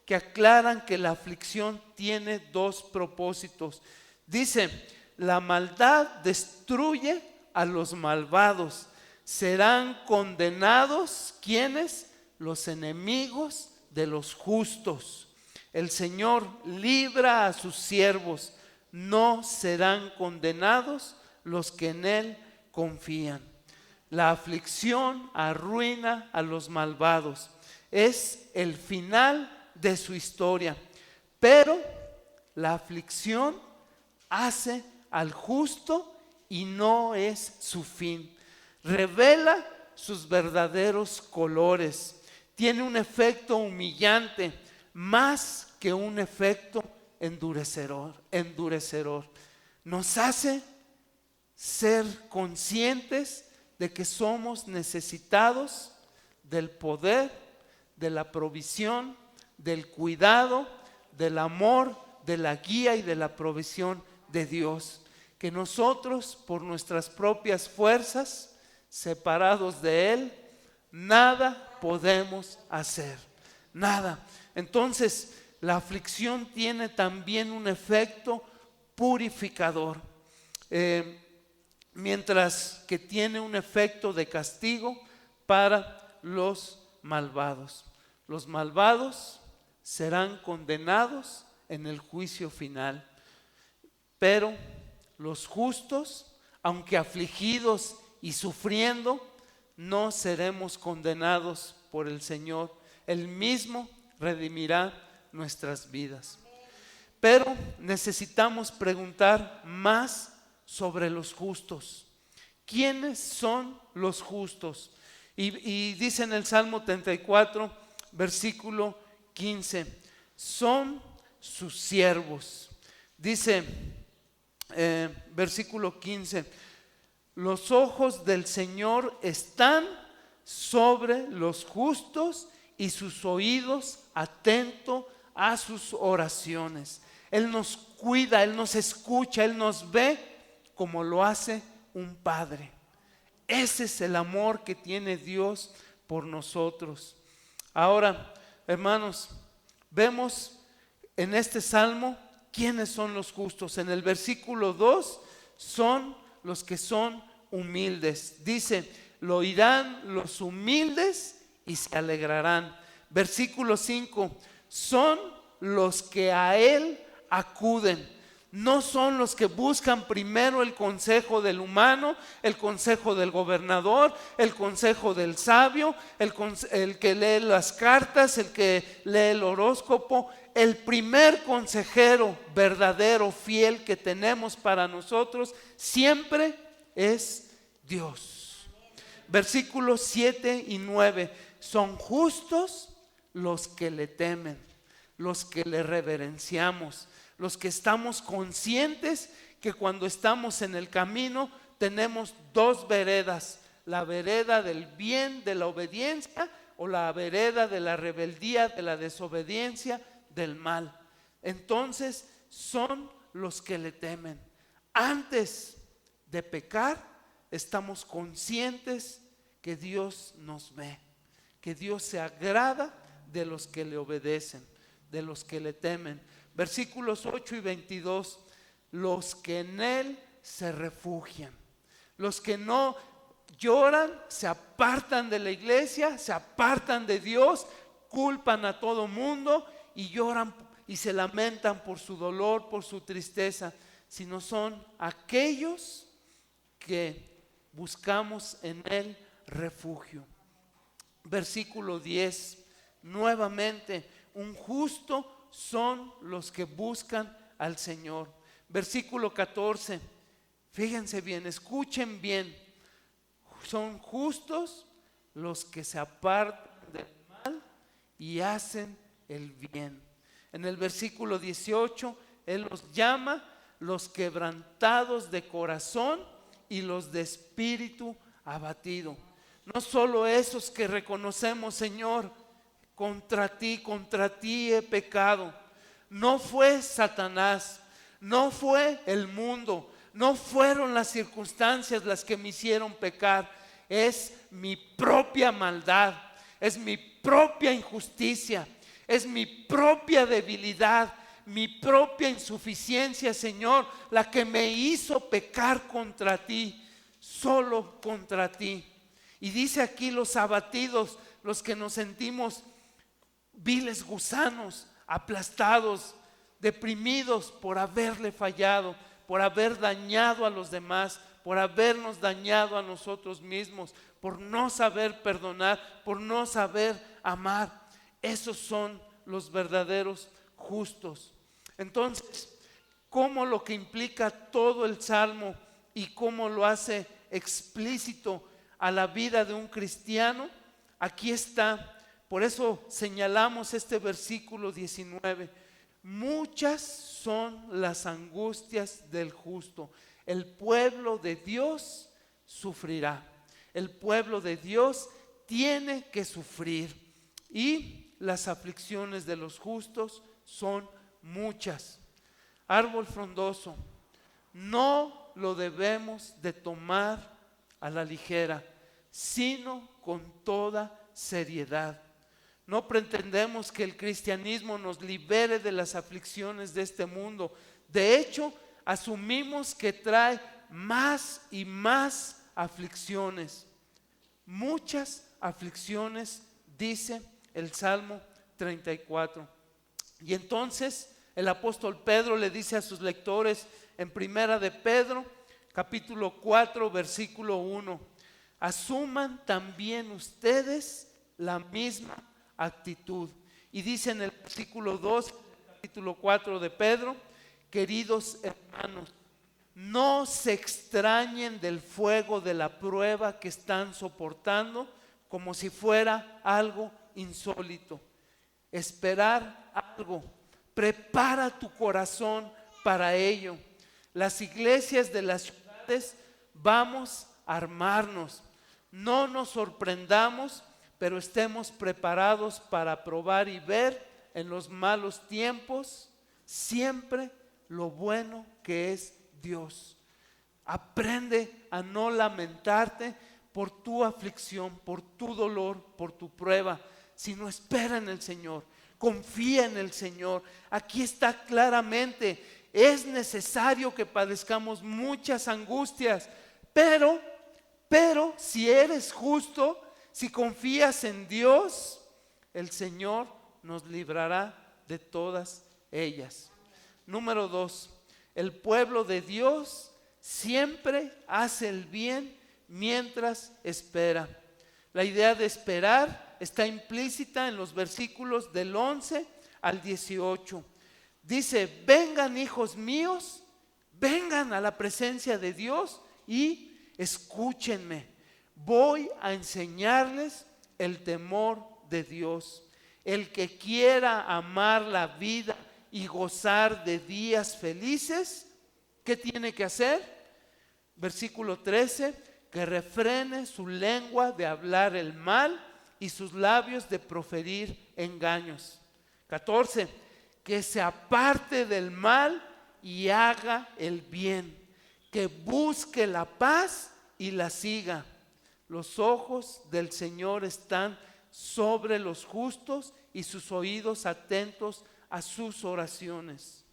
que aclaran que la aflicción tiene 2 propósitos. Dice, la maldad destruye a los malvados. Serán condenados, ¿quiénes? Los enemigos de los justos. El Señor libra a sus siervos. No serán condenados los que en Él confían. La aflicción arruina a los malvados. Es el final de su historia. Pero la aflicción hace al justo y no es su fin. Revela sus verdaderos colores. Tiene un efecto humillante más que un efecto endurecedor. Nos hace ser conscientes de que somos necesitados del poder, de la provisión, del cuidado, del amor, de la guía y de la provisión de Dios. Que nosotros, por nuestras propias fuerzas, separados de Él, nada podemos hacer. Nada. Entonces, la aflicción tiene también un efecto purificador. Mientras que tiene un efecto de castigo para los malvados. Los malvados serán condenados en el juicio final. Pero los justos, aunque afligidos y sufriendo, no seremos condenados por el Señor. Él mismo redimirá nuestras vidas. Pero necesitamos preguntar más sobre los justos. ¿Quiénes son los justos? Y dice en el Salmo 34, versículo 15, son sus siervos. Dice, versículo 15, los ojos del Señor están sobre los justos y sus oídos atentos a sus oraciones. Él nos cuida, Él nos escucha, Él nos ve como lo hace un padre. Ese es el amor que tiene Dios por nosotros. Ahora, hermanos, vemos en este salmo quiénes son los justos. En el versículo 2 son los que son humildes. Dice, lo oirán los humildes y se alegrarán. Versículo 5, son los que a Él acuden. No son los que buscan primero el consejo del humano, el consejo del gobernador, el consejo del sabio, el que lee las cartas, el que lee el horóscopo. El primer consejero verdadero, fiel que tenemos para nosotros siempre es Dios. Versículos 7 y 9, son justos los que le temen, los que le reverenciamos, los que estamos conscientes que cuando estamos en el camino tenemos dos veredas, la vereda del bien, de la obediencia, o la vereda de la rebeldía, de la desobediencia, del mal. Entonces son los que le temen. Antes de pecar, estamos conscientes que Dios nos ve, que Dios se agrada de los que le obedecen, de los que le temen. Versículos 8 y 22, los que en Él se refugian, los que no lloran, se apartan de la iglesia, se apartan de Dios, culpan a todo mundo y lloran y se lamentan por su dolor, por su tristeza, sino son aquellos que buscamos en Él refugio. Versículo 10, nuevamente, un justo son los que buscan al Señor. Versículo 14, fíjense bien, escuchen bien, son justos los que se apartan del mal y hacen el bien. En el versículo 18, Él los llama los quebrantados de corazón y los de espíritu abatido. No solo esos que reconocemos, Señor, contra ti he pecado. No fue Satanás, no fue el mundo, no fueron las circunstancias las que me hicieron pecar. Es mi propia maldad, es mi propia injusticia, es mi propia debilidad, mi propia insuficiencia, Señor, la que me hizo pecar contra ti, solo contra ti. Y dice aquí los abatidos, los que nos sentimos viles gusanos, aplastados, deprimidos por haberle fallado, por haber dañado a los demás, por habernos dañado a nosotros mismos, por no saber perdonar, por no saber amar. Esos son los verdaderos justos. Entonces, ¿cómo lo que implica todo el Salmo y cómo lo hace explícito a la vida de un cristiano? Aquí está. Por eso señalamos este versículo 19. Muchas son las angustias del justo. El pueblo de Dios sufrirá. El pueblo de Dios tiene que sufrir. Y las aflicciones de los justos son muchas. Árbol frondoso, no lo debemos de tomar a la ligera, sino con toda seriedad. No pretendemos que el cristianismo nos libere de las aflicciones de este mundo. De hecho, asumimos que trae más y más aflicciones. Muchas aflicciones, dice el Salmo 34. Y entonces El apóstol Pedro le dice a sus lectores en Primera de Pedro, capítulo 4, versículo 1, asuman también ustedes la misma actitud. Y dice en el versículo 2, capítulo 4 de Pedro, queridos hermanos, no se extrañen del fuego de la prueba que están soportando como si fuera algo insólito. Esperar algo, prepara tu corazón para ello. Las iglesias de las ciudades vamos a armarnos. No nos sorprendamos, pero estemos preparados para probar y ver en los malos tiempos siempre lo bueno que es Dios. Aprende a no lamentarte por tu aflicción, por tu dolor, por tu prueba, sino espera en el Señor, confía en el Señor. Aquí está claramente, es necesario que padezcamos muchas angustias, pero si eres justo, si confías en Dios, el Señor nos librará de todas ellas. Número 2, el pueblo de Dios siempre hace el bien mientras espera. La idea de esperar está implícita en los versículos del 11 al 18. Dice, vengan hijos míos, vengan a la presencia de Dios y escúchenme. Voy a enseñarles el temor de Dios. El que quiera amar la vida y gozar de días felices, ¿qué tiene que hacer? Versículo 13, que refrene su lengua de hablar el mal y sus labios de proferir engaños. 14, que se aparte del mal y haga el bien, que busque la paz y la siga. Los ojos del Señor están sobre los justos y sus oídos atentos a sus oraciones.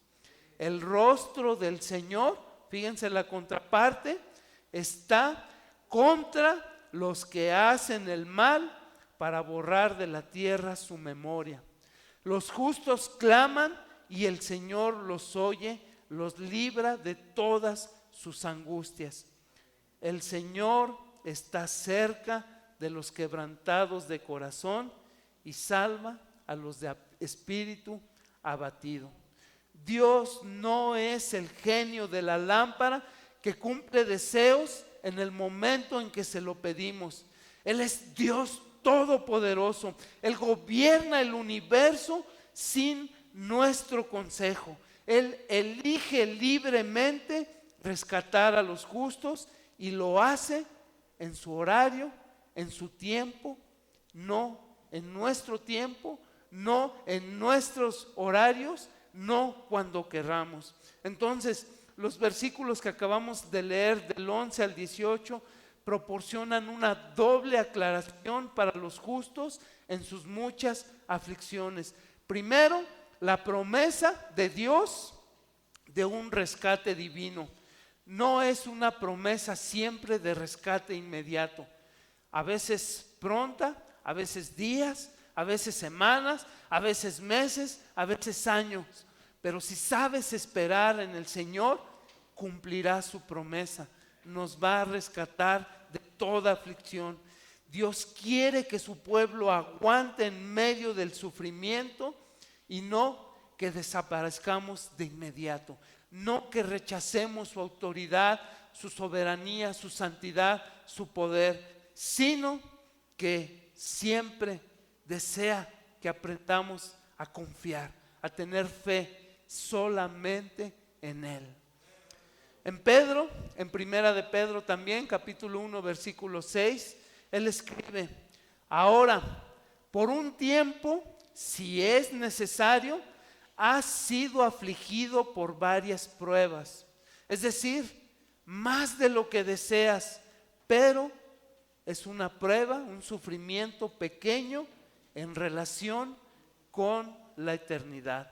El rostro del Señor, fíjense la contraparte, está contra los que hacen el mal para borrar de la tierra su memoria. Los justos claman y el Señor los oye, los libra de todas sus angustias. El Señor está cerca de los quebrantados de corazón y salva a los de espíritu abatido. Dios no es el genio de la lámpara que cumple deseos en el momento en que se lo pedimos. Él es Dios todopoderoso. Él gobierna el universo sin nuestro consejo. Él elige libremente rescatar a los justos y lo hace en su horario, en su tiempo, no en nuestro tiempo, no en nuestros horarios, no cuando querramos. Entonces, los versículos que acabamos de leer del 11 al 18 proporcionan una doble aclaración para los justos en sus muchas aflicciones. Primero, la promesa de Dios de un rescate divino. No es una promesa siempre de rescate inmediato. A veces pronta, a veces días, a veces semanas, a veces meses, a veces años. Pero si sabes esperar en el Señor, cumplirá su promesa. Nos va a rescatar de toda aflicción. Dios quiere que su pueblo aguante en medio del sufrimiento y no que desaparezcamos de inmediato. No que rechacemos su autoridad, su soberanía, su santidad, su poder, sino que siempre desea que aprendamos a confiar, a tener fe solamente en Él. En Pedro, en Primera de Pedro también, capítulo 1, versículo 6, él escribe, ahora, por un tiempo, si es necesario, has sido afligido por varias pruebas. Es decir, más de lo que deseas, pero es una prueba, un sufrimiento pequeño en relación con la eternidad.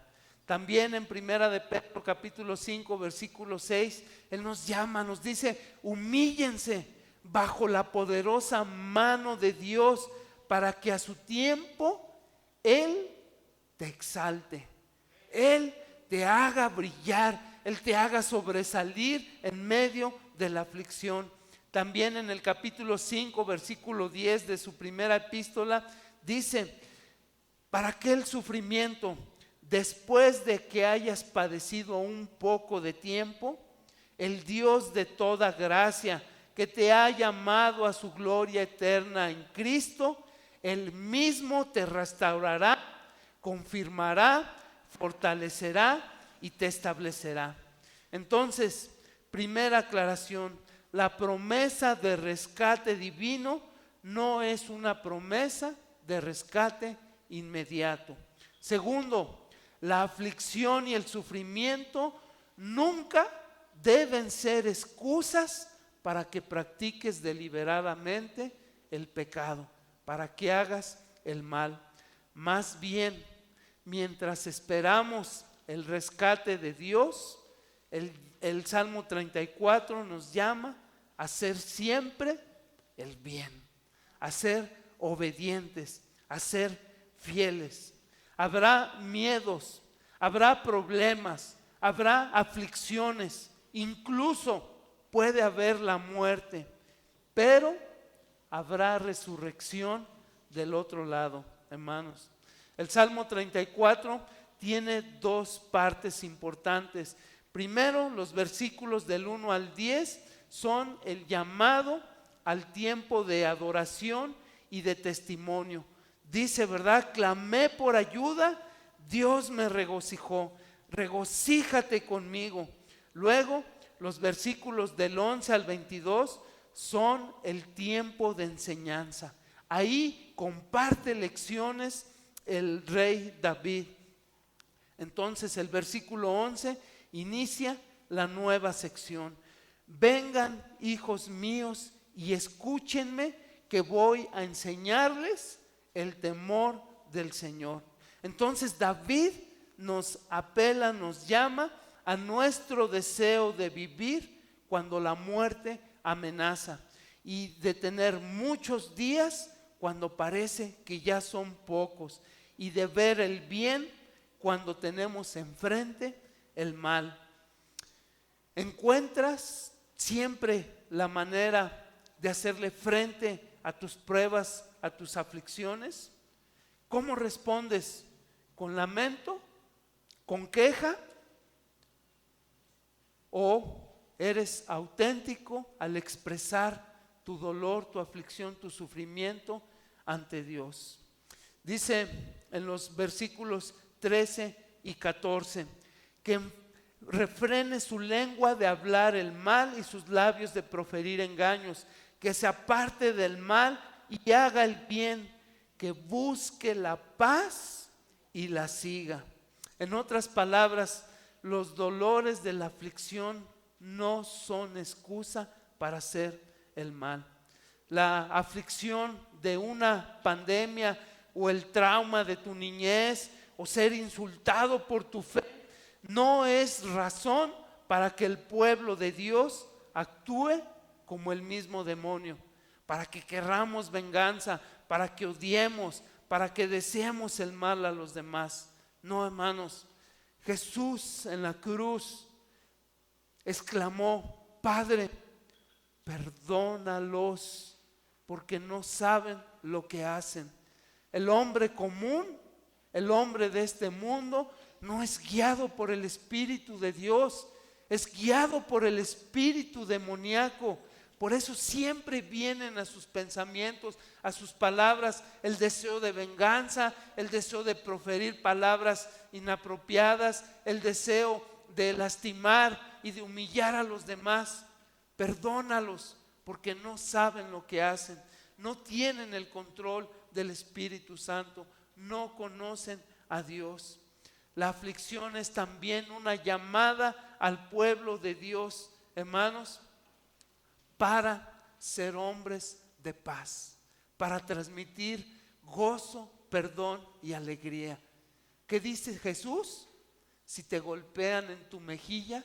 También en Primera de Pedro capítulo 5 versículo 6, él nos llama, nos dice, humíllense bajo la poderosa mano de Dios para que a su tiempo Él te exalte, Él te haga brillar, Él te haga sobresalir en medio de la aflicción. También en el capítulo 5, versículo 10 de su primera epístola, dice: para aquel sufrimiento, después de que hayas padecido un poco de tiempo, el Dios de toda gracia, que te ha llamado a su gloria eterna en Cristo, Él mismo te restaurará, confirmará, fortalecerá y te establecerá. Entonces, primera aclaración: la promesa de rescate divino no es una promesa de rescate inmediato. Segundo, la aflicción y el sufrimiento nunca deben ser excusas para que practiques deliberadamente el pecado, para que hagas el mal. Más bien, mientras esperamos el rescate de Dios, el Salmo 34 nos llama a hacer siempre el bien, a ser obedientes, a ser fieles. Habrá miedos, habrá problemas, habrá aflicciones, incluso puede haber la muerte, pero habrá resurrección del otro lado, hermanos. El Salmo 34 tiene dos partes importantes. Primero, los versículos del 1 al 10 son el llamado al tiempo de adoración y de testimonio. Dice, ¿verdad? Clamé por ayuda, Dios me regocijó. Regocíjate conmigo. Luego, los versículos del 11 al 22 son el tiempo de enseñanza. Ahí comparte lecciones el rey David. Entonces el versículo 11 inicia la nueva sección. Vengan, hijos míos, y escúchenme, que voy a enseñarles el temor del Señor. Entonces David nos apela, nos llama a nuestro deseo de vivir cuando la muerte amenaza y de tener muchos días cuando parece que ya son pocos, y de ver el bien cuando tenemos enfrente el mal. ¿Encuentras siempre la manera de hacerle frente a tus pruebas, a tus aflicciones? ¿Cómo respondes? ¿Con lamento? ¿Con queja? ¿O eres auténtico al expresar tu dolor, tu aflicción, tu sufrimiento ante Dios? Dice en los versículos 13 y 14 que refrene su lengua de hablar el mal y sus labios de proferir engaños, que se aparte del mal y haga el bien, que busque la paz y la siga. En otras palabras, los dolores de la aflicción no son excusa para hacer el mal. La aflicción de una pandemia o el trauma de tu niñez o ser insultado por tu fe no es razón para que el pueblo de Dios actúe como el mismo demonio, para que querramos venganza, para que odiemos, para que deseemos el mal a los demás. No, hermanos, Jesús en la cruz exclamó: Padre, perdónalos, porque no saben lo que hacen. El hombre común, el hombre de este mundo, no es guiado por el Espíritu de Dios, es guiado por el espíritu demoníaco. Por eso siempre vienen a sus pensamientos, a sus palabras, el deseo de venganza, el deseo de proferir palabras inapropiadas, el deseo de lastimar y de humillar a los demás. Perdónalos, porque no saben lo que hacen, no tienen el control del Espíritu Santo, no conocen a Dios. La aflicción es también una llamada al pueblo de Dios, hermanos, para ser hombres de paz, para transmitir gozo, perdón y alegría. ¿Qué dice Jesús? Si te golpean en tu mejilla,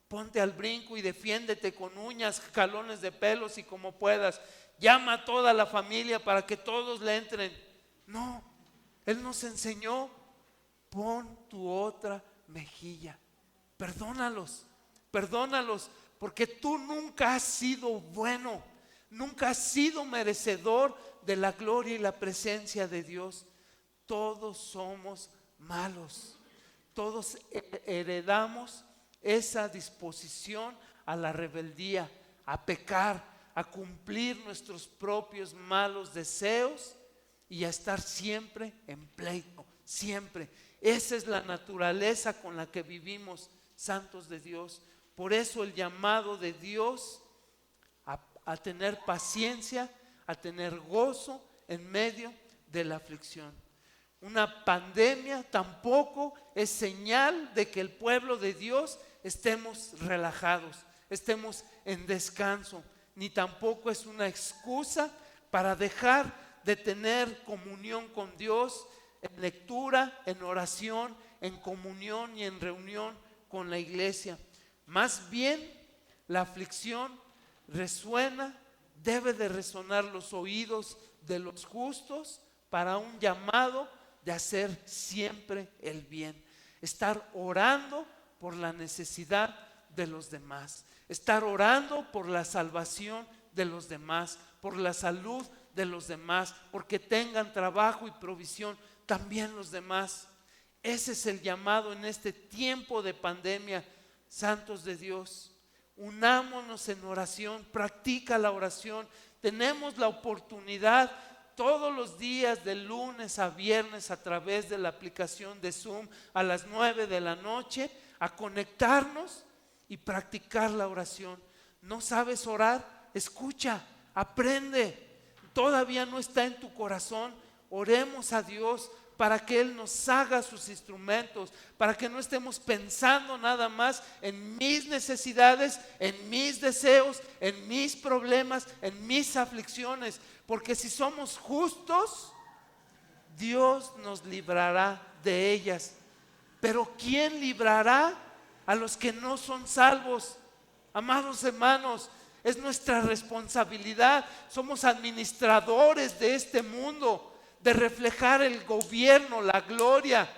ponte al brinco y defiéndete con uñas, jalones de pelos y como puedas. Llama a toda la familia para que todos le entren. No, Él nos enseñó: pon tu otra mejilla. Perdónalos, perdónalos, porque tú nunca has sido bueno, nunca has sido merecedor de la gloria y la presencia de Dios. Todos somos malos, todos heredamos esa disposición a la rebeldía, a pecar, a cumplir nuestros propios malos deseos y a estar siempre en pleito, siempre. Esa es la naturaleza con la que vivimos, santos de Dios. Por eso el llamado de Dios a tener paciencia, a tener gozo en medio de la aflicción. Una pandemia tampoco es señal de que el pueblo de Dios estemos relajados, estemos en descanso, ni tampoco es una excusa para dejar de tener comunión con Dios en lectura, en oración, en comunión y en reunión con la iglesia. Más bien, la aflicción resuena, debe de resonar los oídos de los justos para un llamado de hacer siempre el bien. Estar orando por la necesidad de los demás. Estar orando por la salvación de los demás, por la salud de los demás, porque tengan trabajo y provisión también los demás. Ese es el llamado en este tiempo de pandemia, santos de Dios. Unámonos en oración, practica la oración. Tenemos la oportunidad todos los días de lunes a viernes a través de la aplicación de Zoom a las 9 de la noche a conectarnos y practicar la oración. ¿No sabes orar? Escucha, aprende. Todavía no está en tu corazón. Oremos a Dios para que Él nos haga sus instrumentos, para que no estemos pensando nada más en mis necesidades, en mis deseos, en mis problemas, en mis aflicciones, porque si somos justos, Dios nos librará de ellas. Pero ¿quién librará a los que no son salvos? Amados hermanos, es nuestra responsabilidad. Somos administradores de este mundo, de reflejar el gobierno, la gloria,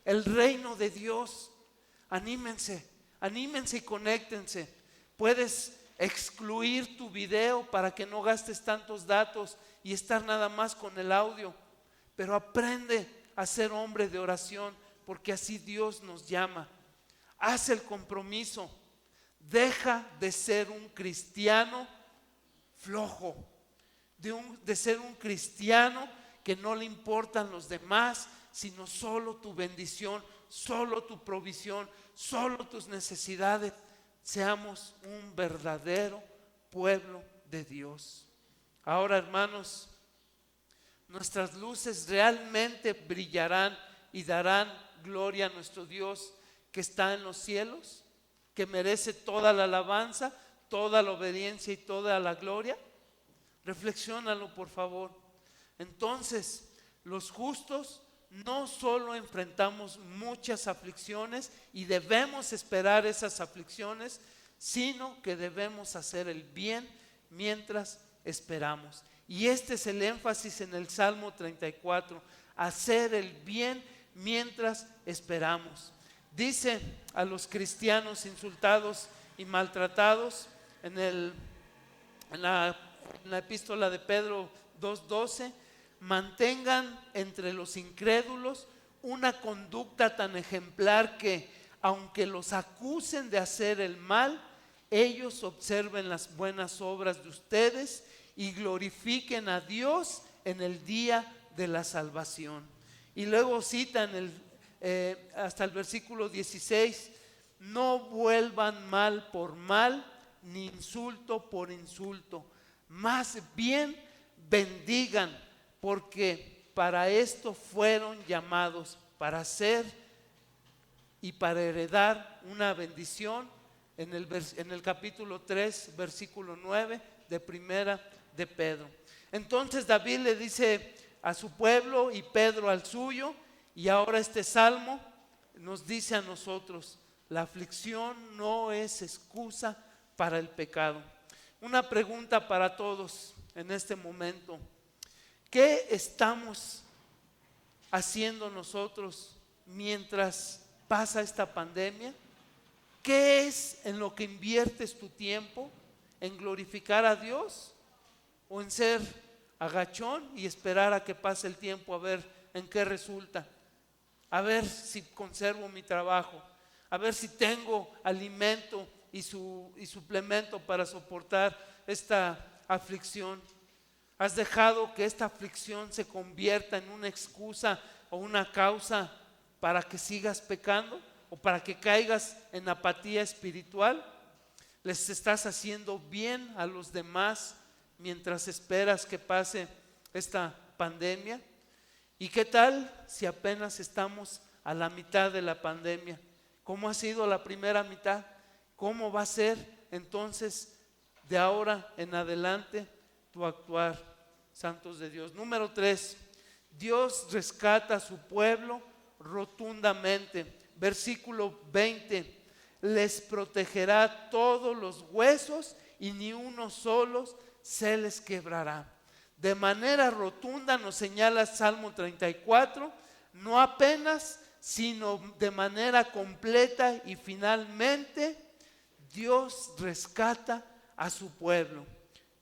el reino de Dios. Anímense, anímense y conéctense. Puedes excluir tu video para que no gastes tantos datos y estar nada más con el audio, pero aprende a ser hombre de oración, porque así Dios nos llama. Haz el compromiso. Deja de ser un cristiano flojo, de ser un cristiano que no le importan los demás, sino solo tu bendición, solo tu provisión, solo tus necesidades. Seamos un verdadero pueblo de Dios. Ahora, hermanos, nuestras luces realmente brillarán y darán gloria a nuestro Dios que está en los cielos, que merece toda la alabanza, toda la obediencia y toda la gloria. Reflexiónalo, por favor. Entonces, los justos no solo enfrentamos muchas aflicciones y debemos esperar esas aflicciones, sino que debemos hacer el bien mientras esperamos. Y este es el énfasis en el Salmo 34, hacer el bien mientras esperamos. Dice a los cristianos insultados y maltratados en la epístola de Pedro 2:12, mantengan entre los incrédulos una conducta tan ejemplar que, aunque los acusen de hacer el mal, ellos observen las buenas obras de ustedes y glorifiquen a Dios en el día de la salvación. Y luego citan hasta el versículo 16, no vuelvan mal por mal, ni insulto por insulto, más bien bendigan, porque para esto fueron llamados, para hacer y para heredar una bendición. En el capítulo 3, versículo 9 de primera de Pedro. Entonces David le dice a su pueblo y Pedro al suyo, y ahora este salmo nos dice a nosotros: la aflicción no es excusa para el pecado. Una pregunta para todos en este momento: ¿qué estamos haciendo nosotros mientras pasa esta pandemia? ¿Qué es en lo que inviertes tu tiempo? ¿En glorificar a Dios o en ser agachón y esperar a que pase el tiempo a ver en qué resulta? A ver si conservo mi trabajo, a ver si tengo alimento y suplemento para soportar esta aflicción. ¿Has dejado que esta aflicción se convierta en una excusa o una causa para que sigas pecando o para que caigas en apatía espiritual? ¿Les estás haciendo bien a los demás mientras esperas que pase esta pandemia? ¿Y qué tal si apenas estamos a la mitad de la pandemia? ¿Cómo ha sido la primera mitad? ¿Cómo va a ser entonces de ahora en adelante tu actuar, santos de Dios? Número 3, Dios rescata a su pueblo rotundamente. Versículo 20, les protegerá todos los huesos y ni uno solo se les quebrará. De manera rotunda nos señala Salmo 34, no apenas, sino de manera completa y finalmente Dios rescata a su pueblo,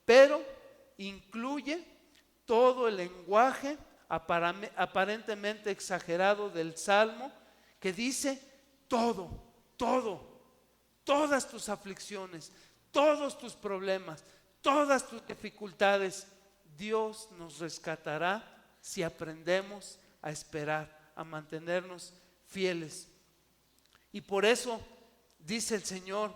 pero incluye todo el lenguaje aparentemente exagerado del Salmo que dice todas tus aflicciones, todos tus problemas, todas tus dificultades, Dios nos rescatará si aprendemos a esperar, a mantenernos fieles. Y por eso dice el Señor,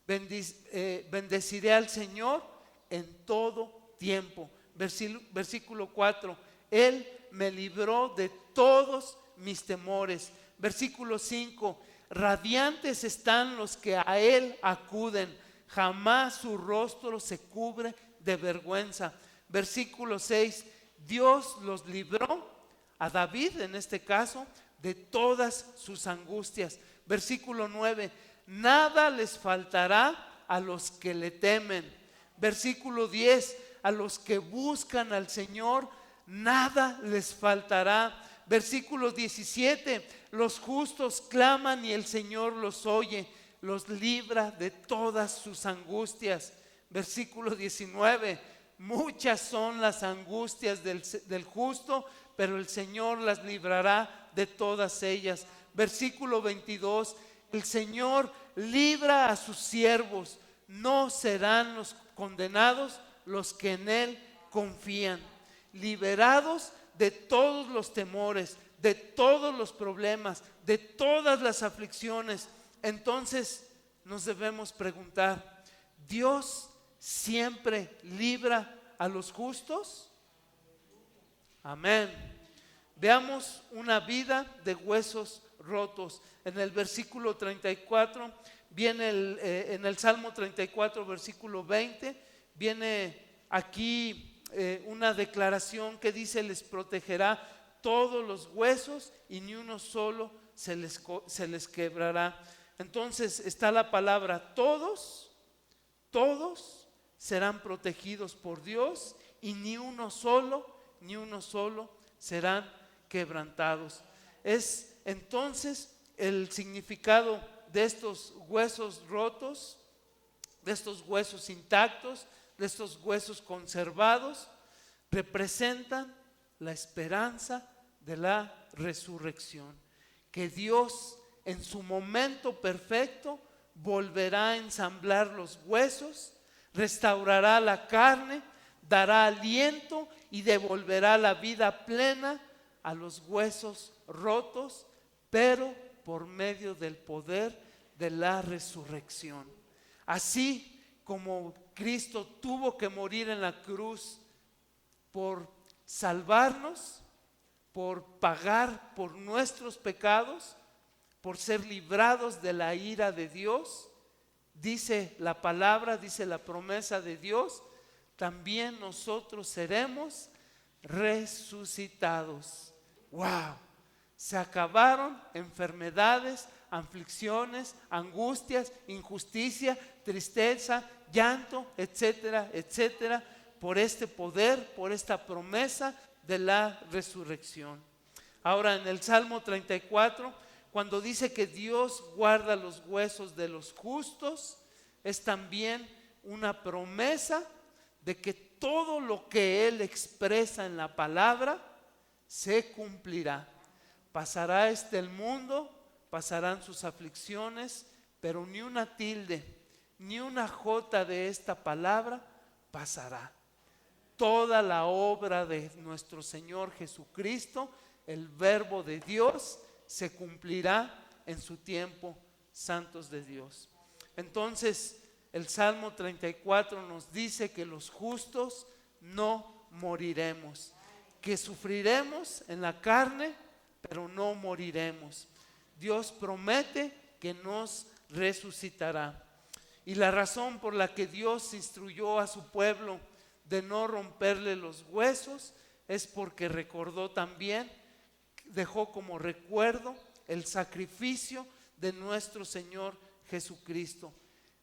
bendeciré al Señor en todo tiempo. Versículo 4, Él me libró de todos mis temores. Versículo 5, radiantes están los que a Él acuden, jamás su rostro se cubre de vergüenza. Versículo 6, Dios los libró, a David en este caso, de todas sus angustias. Versículo 9, nada les faltará a los que le temen. Versículo 10, a los que buscan al Señor, nada les faltará. Versículo 17, los justos claman y el Señor los oye, los libra de todas sus angustias. Versículo 19, muchas son las angustias del justo, pero el Señor las librará de todas ellas. Versículo 22, el Señor libra a sus siervos, no serán los condenados los que en Él confían. Liberados de todos los temores, de todos los problemas, de todas las aflicciones. Entonces nos debemos preguntar, ¿Dios siempre libra a los justos? Amén. Veamos una vida de huesos rotos. En el versículo 34 viene en el Salmo 34 versículo 20 viene aquí una declaración que dice, les protegerá todos los huesos y ni uno solo se les quebrará. Entonces está la palabra todos serán protegidos por Dios y ni uno solo serán quebrantados. Es entonces el significado de estos huesos rotos, de estos huesos intactos, de estos huesos conservados, representan la esperanza de la resurrección, que Dios en su momento perfecto volverá a ensamblar los huesos, restaurará la carne, dará aliento y devolverá la vida plena a los huesos rotos, pero por medio del poder de la resurrección. Así como Cristo tuvo que morir en la cruz por salvarnos, por pagar por nuestros pecados, por ser librados de la ira de Dios, dice la palabra, dice la promesa de Dios, también nosotros seremos resucitados. ¡Wow! Se acabaron enfermedades, aflicciones, angustias, injusticia, tristeza, llanto, etcétera, etcétera, por este poder, por esta promesa de la resurrección. Ahora en el Salmo 34, Cuando dice que Dios guarda los huesos de los justos, es también una promesa de que todo lo que Él expresa en la palabra se cumplirá. Pasará el mundo, pasarán sus aflicciones, pero ni una tilde, ni una jota de esta palabra pasará. Toda la obra de nuestro Señor Jesucristo, el Verbo de Dios, se cumplirá en su tiempo, santos de Dios. Entonces, el Salmo 34 nos dice que los justos no moriremos, que sufriremos en la carne, pero no moriremos. Dios promete que nos resucitará. Y la razón por la que Dios instruyó a su pueblo de no romperle los huesos es porque recordó también, dejó como recuerdo el sacrificio de nuestro Señor Jesucristo.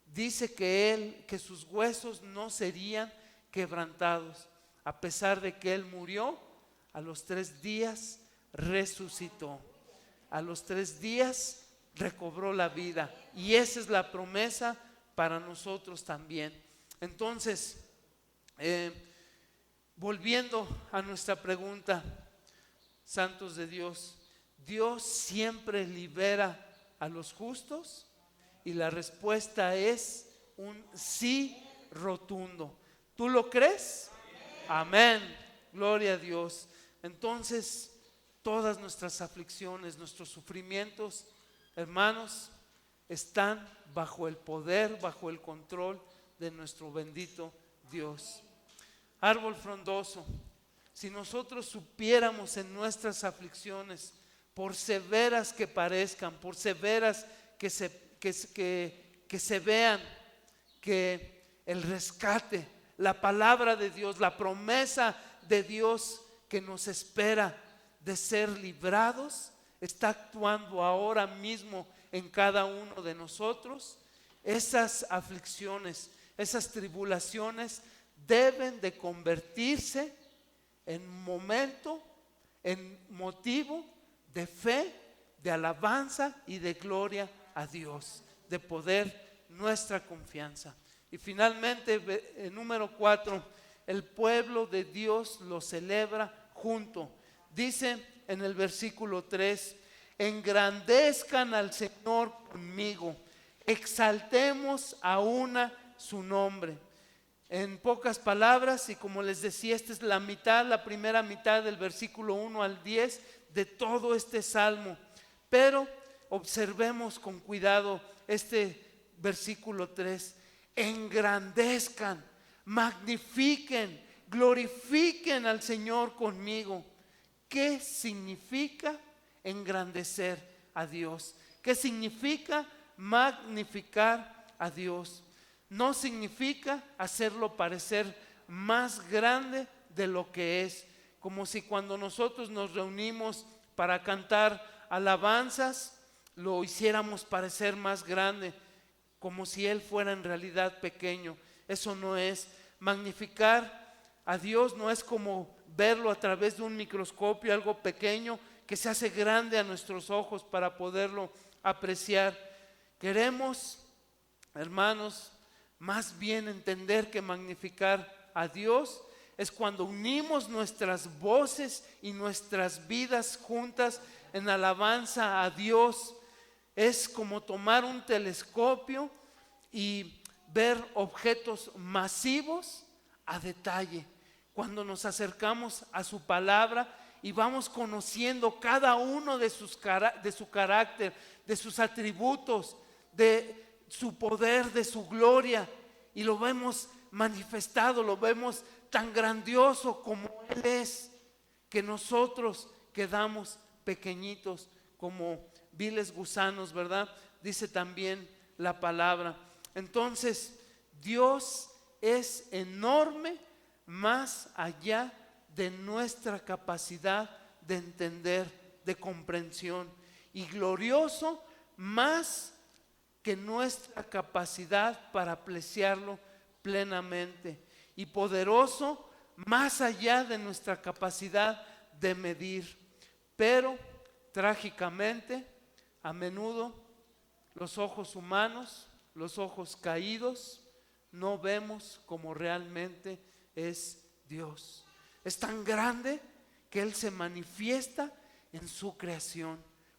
Dice que sus huesos no serían quebrantados, a pesar de que Él murió, a los 3 días resucitó. A los 3 días recobró la vida, y esa es la promesa para nosotros también. Entonces, volviendo a nuestra pregunta, santos de Dios, ¿Dios siempre libera a los justos? Y la respuesta es un sí rotundo. ¿Tú lo crees? Amén. Gloria a Dios. Entonces, todas nuestras aflicciones, nuestros sufrimientos, hermanos, están bajo el poder, bajo el control de nuestro bendito Dios. Árbol frondoso, si nosotros supiéramos en nuestras aflicciones, por severas que parezcan, por severas que se vean, que el rescate, la palabra de Dios, la promesa de Dios que nos espera de ser librados, está actuando ahora mismo en cada uno de nosotros. Esas aflicciones, esas tribulaciones deben de convertirse en momento, en motivo de fe, de alabanza y de gloria a Dios, de poder nuestra confianza. Y finalmente, número 4, el pueblo de Dios lo celebra junto. Dice en el versículo 3, engrandezcan al Señor conmigo, exaltemos a una su nombre. En pocas palabras, y como les decía, esta es la primera mitad del versículo 1 al 10 de todo este salmo. Pero observemos con cuidado este versículo 3. Engrandezcan, magnifiquen, glorifiquen al Señor conmigo. ¿Qué significa engrandecer a Dios? ¿Qué significa magnificar a Dios? No significa hacerlo parecer más grande de lo que es, como si cuando nosotros nos reunimos para cantar alabanzas, lo hiciéramos parecer más grande, como si Él fuera en realidad pequeño. Eso no es. Magnificar a Dios no es como verlo a través de un microscopio, algo pequeño que se hace grande a nuestros ojos para poderlo apreciar. Queremos, hermanos, más bien entender que magnificar a Dios es cuando unimos nuestras voces y nuestras vidas juntas en alabanza a Dios. Es como tomar un telescopio y ver objetos masivos a detalle. Cuando nos acercamos a su palabra y vamos conociendo cada uno de su carácter, de sus atributos, de su poder, de su gloria, y lo vemos manifestado, lo vemos tan grandioso como Él es, que nosotros quedamos pequeñitos como viles gusanos, ¿verdad? Dice también la palabra. Entonces, Dios es enorme, más allá de nuestra capacidad de entender, de comprensión, y glorioso más que nuestra capacidad para apreciarlo plenamente, y poderoso más allá de nuestra capacidad de medir. Pero trágicamente, a menudo los ojos humanos, los ojos caídos, no vemos como realmente es Dios. Es tan grande que Él se manifiesta en su creación.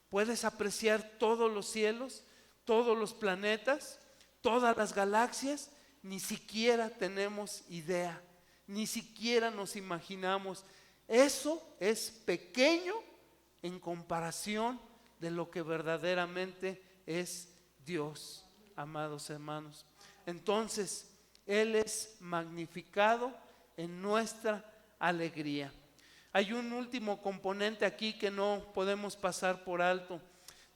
Puedes apreciar todos los cielos, todos los planetas, todas las galaxias. Ni siquiera tenemos idea, ni siquiera nos imaginamos. Eso es pequeño en comparación de lo que verdaderamente es Dios, amados hermanos. Entonces, Él es magnificado en nuestra alegría. Hay un último componente aquí que no podemos pasar por alto.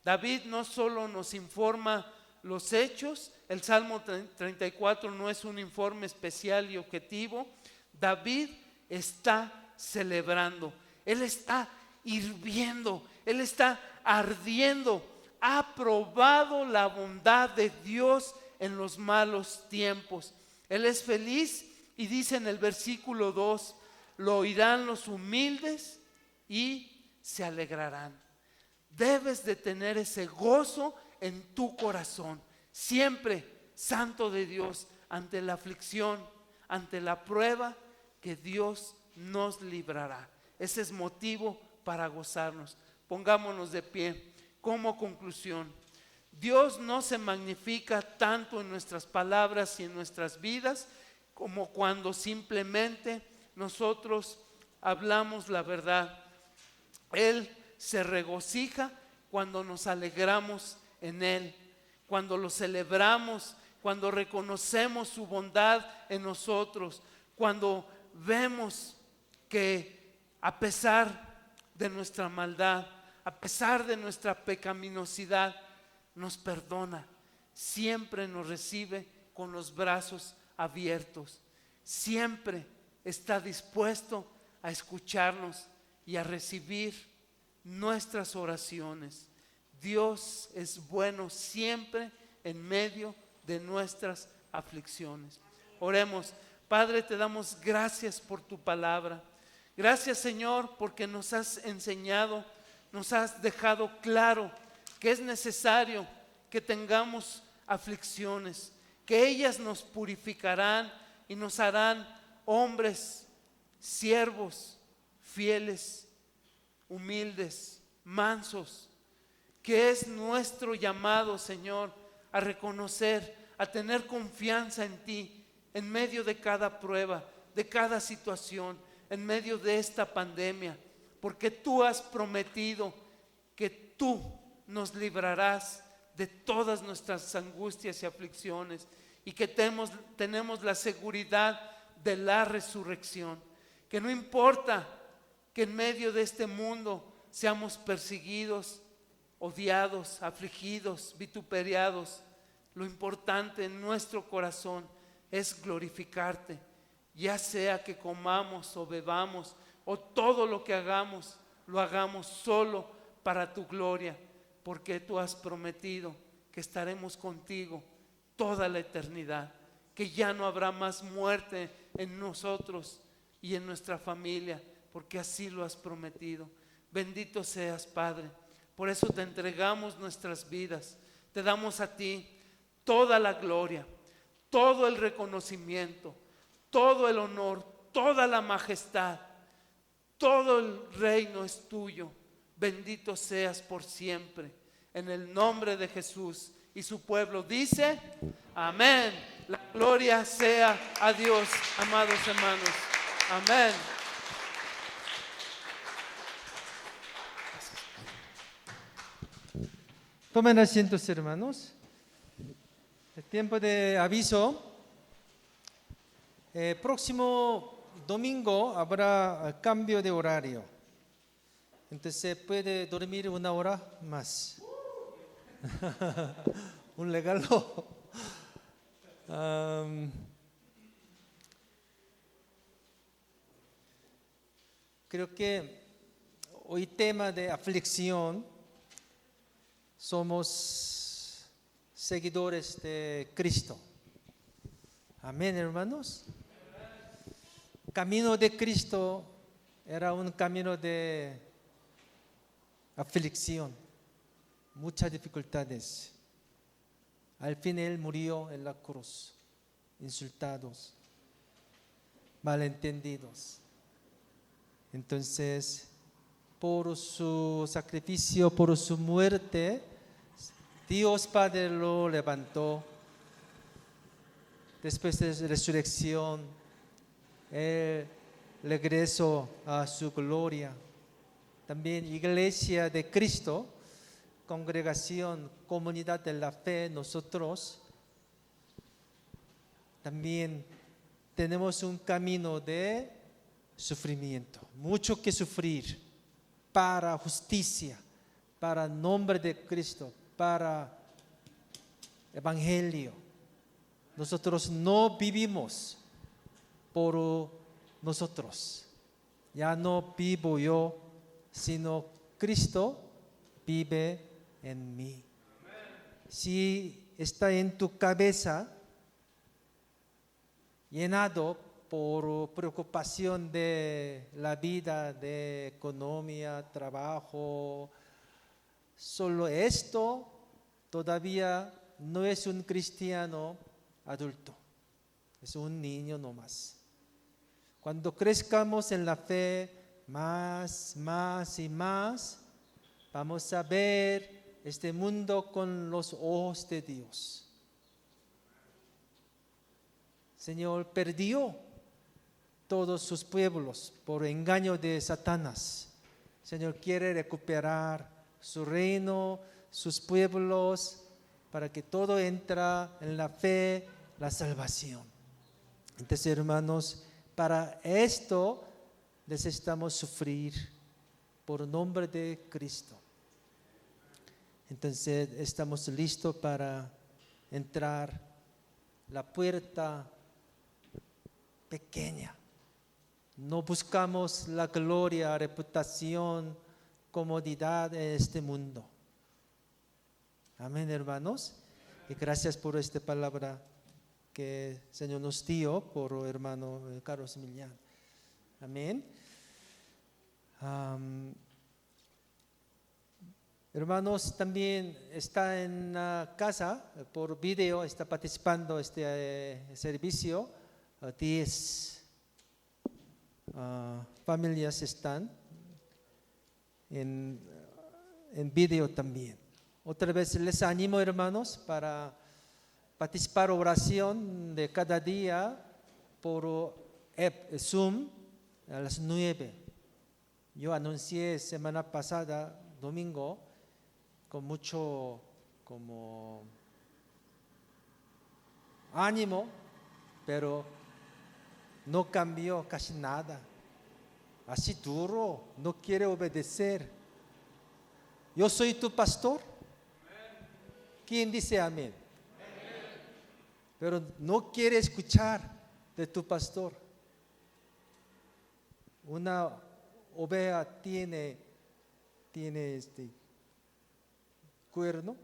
David no solo nos informa los hechos, el Salmo 34 no es un informe especial y objetivo. David está celebrando, él está hirviendo, él está ardiendo. Ha probado la bondad de Dios en los malos tiempos. Él es feliz y dice en el versículo 2, lo oirán los humildes y se alegrarán. Debes de tener ese gozo en tu corazón, siempre, santo de Dios, ante la aflicción, ante la prueba, que Dios nos librará. Ese es motivo para gozarnos. Pongámonos de pie. Como conclusión, Dios no se magnifica tanto en nuestras palabras y en nuestras vidas como cuando simplemente nosotros hablamos la verdad. Él se regocija cuando nos alegramos en Él, cuando lo celebramos, cuando reconocemos su bondad en nosotros, cuando vemos que a pesar de nuestra maldad, a pesar de nuestra pecaminosidad, nos perdona, siempre nos recibe con los brazos abiertos, siempre está dispuesto a escucharnos y a recibir nuestras oraciones. Dios es bueno siempre en medio de nuestras aflicciones. Oremos. Padre, te damos gracias por tu palabra. Gracias, Señor, porque nos has enseñado, nos has dejado claro que es necesario que tengamos aflicciones, que ellas nos purificarán y nos harán hombres, siervos, fieles, humildes, mansos, que es nuestro llamado, Señor, a reconocer, a tener confianza en ti, en medio de cada prueba, de cada situación, en medio de esta pandemia, porque tú has prometido que tú nos librarás de todas nuestras angustias y aflicciones y que tenemos la seguridad de la resurrección, que no importa que en medio de este mundo seamos perseguidos, odiados, afligidos, vituperiados, lo importante en nuestro corazón es glorificarte, ya sea que comamos o bebamos o todo lo que hagamos, lo hagamos solo para tu gloria, porque tú has prometido que estaremos contigo toda la eternidad, que ya no habrá más muerte en nosotros y en nuestra familia, porque así lo has prometido. Bendito seas, Padre. Por eso te entregamos nuestras vidas, te damos a ti toda la gloria, todo el reconocimiento, todo el honor, toda la majestad, todo el reino es tuyo. Bendito seas por siempre, en el nombre de Jesús. Y su pueblo dice, amén. La gloria sea a Dios, amados hermanos. Amén. Tomen asientos, hermanos. El tiempo de aviso. Próximo domingo habrá cambio de horario. Entonces puede dormir una hora más. Un regalo. Creo que hoy tema de aflicción, somos seguidores de Cristo. Amén, hermanos. Camino de Cristo era un camino de aflicción, muchas dificultades. Al fin Él murió en la cruz, insultados, malentendidos. Entonces, por su sacrificio, por su muerte, Dios Padre lo levantó. Después de la resurrección, Él regresó a su gloria. También Iglesia de Cristo, congregación, comunidad de la fe, nosotros también tenemos un camino de sufrimiento, mucho que sufrir para justicia, para el nombre de Cristo, para evangelio. Nosotros no vivimos por nosotros. Ya no vivo yo, sino Cristo vive en mí. Si está en tu cabeza llenado por preocupación de la vida, de economía, trabajo, solo esto todavía no es un cristiano adulto, es un niño nomás. Cuando crezcamos en la fe más y más, vamos a ver este mundo con los ojos de Dios. Señor perdió todos sus pueblos por engaño de Satanás. Señor quiere recuperar su reino, sus pueblos, para que todo entra en la fe, la salvación. Entonces, hermanos, para esto necesitamos sufrir por el nombre de Cristo. Entonces, estamos listos para entrar la puerta pequeña. No buscamos la gloria, reputación, comodidad en este mundo. Amén, hermanos. Y gracias por esta palabra que el Señor nos dio por el hermano Carlos Millán. Amén. Hermanos, también está en la casa por video, está participando este servicio. 10 familias están en video también. Otra vez les animo, hermanos, para participar en oración de cada día por Zoom a las 9. Yo anuncié semana pasada, domingo, con mucho como ánimo, pero no cambió casi nada. Así duro, no quiere obedecer. Yo soy tu pastor. ¿Quién dice amén? Pero no quiere escuchar de tu pastor. Una oveja tiene cuerno.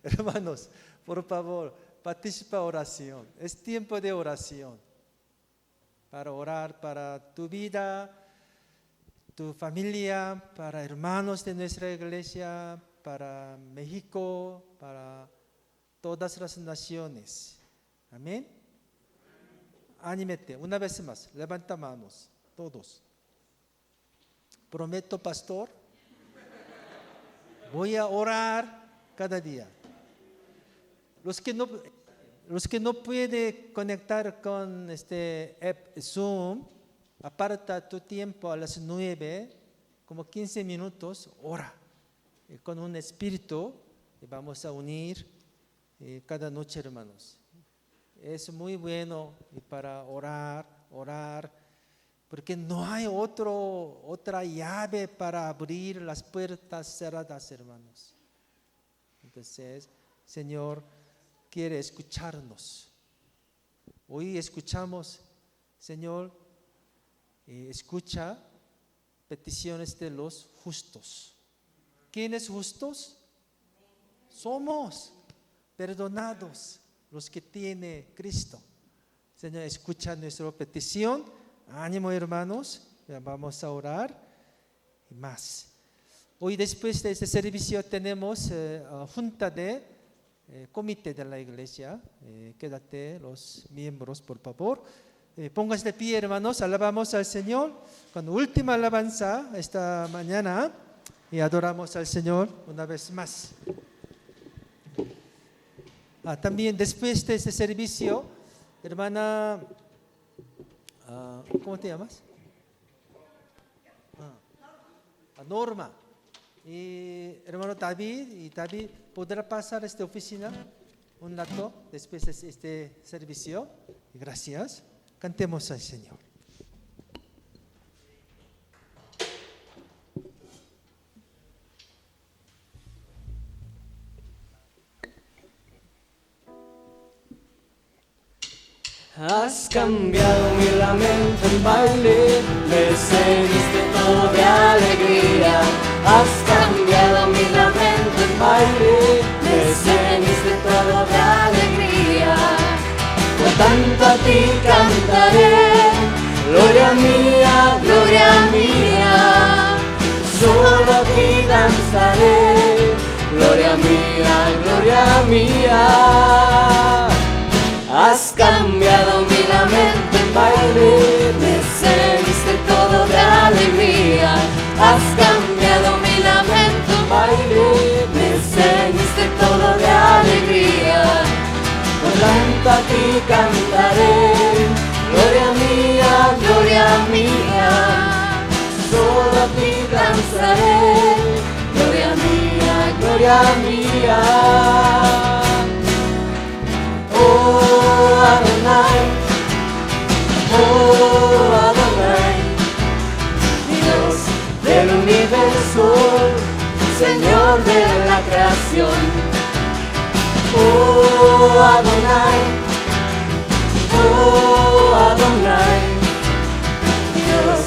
Hermanos, por favor, participa en oración. Es tiempo de oración. Para orar para tu vida, tu familia, para hermanos de nuestra iglesia, para México, para todas las naciones. Amén. Anímete, una vez más, levanta manos, todos. Prometo, pastor, voy a orar cada día. Los que no pueden conectar con este app Zoom, aparta tu tiempo a las 9, como 15 minutos, ora. Con un espíritu y vamos a unir cada noche, hermanos. Es muy bueno para orar, porque no hay otra llave para abrir las puertas cerradas, hermanos. Entonces, Señor quiere escucharnos. Hoy escuchamos, Señor, escucha peticiones de los justos. ¿Quiénes justos? Somos perdonados, los que tiene Cristo. Señor, escucha nuestra petición. Ánimo, hermanos, ya vamos a orar y más. Hoy después de este servicio tenemos junta de comité de la iglesia. Quédate los miembros, por favor. Pónganse de pie, hermanos, alabamos al Señor con última alabanza esta mañana y adoramos al Señor una vez más. También después de este servicio, hermana, ¿cómo te llamas? Norma y hermano David, podrá pasar a esta oficina un rato después de este servicio. Gracias. Cantemos al Señor. Has cambiado mi lamento en baile, me ceñiste todo de alegría. Has cambiado mi lamento en baile, me ceñiste todo de alegría. Por tanto a ti cantaré, gloria mía, solo a ti danzaré, gloria mía. Has cambiado mi lamento en baile, me ceñiste todo de alegría. Has cambiado mi lamento en baile, me ceñiste todo de alegría. Por tanto a ti cantaré, gloria mía, solo a ti danzaré, gloria mía. Oh Adonai, Dios del universo, Señor de la creación. Oh Adonai, Dios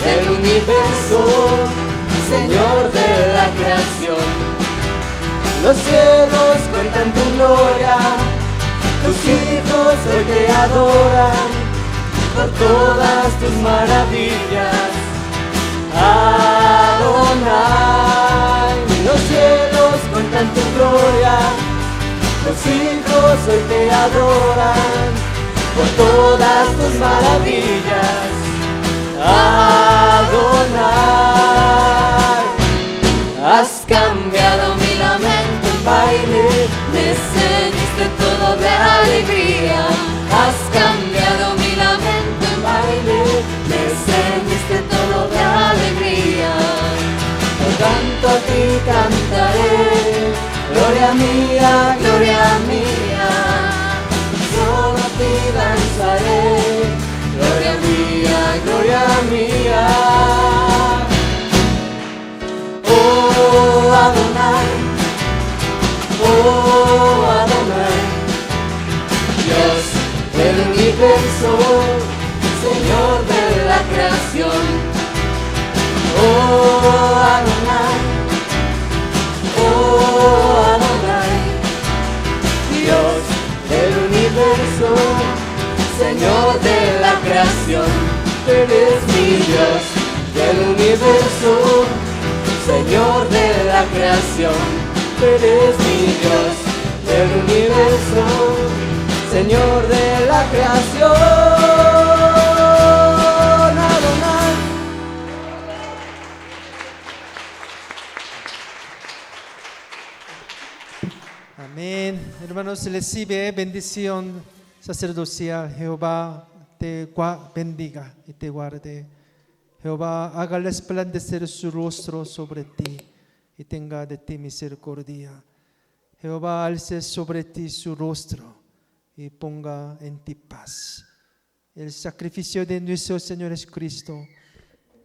del universo, Señor de la creación. Los cielos cuentan tu gloria, tus hijos hoy te adoran por todas tus maravillas. Adonai, los cielos cuentan tu gloria, tus hijos hoy te adoran por todas tus maravillas. Adonai, has cambiado mi lamento en baile, me ceñiste todo de alegría. Has cambiado mi lamento en baile, me ceñiste todo de alegría. Por tanto a ti cantaré, gloria mía, solo a ti danzaré, gloria mía. Oh Adonai, Dios del universo, Señor de la creación. Oh Adonai, Dios del universo, Señor de la creación. Eres mi Dios del universo, Señor de la creación. Eres mi Dios del universo, Señor de la creación. Adonai. Amén. Hermanos, recibe bendición sacerdotal. Jehová te bendiga y te guarde. Jehová haga resplandecer su rostro sobre ti y tenga de ti misericordia. Jehová alce sobre ti su rostro y ponga en ti paz. El sacrificio de nuestro Señor Jesucristo,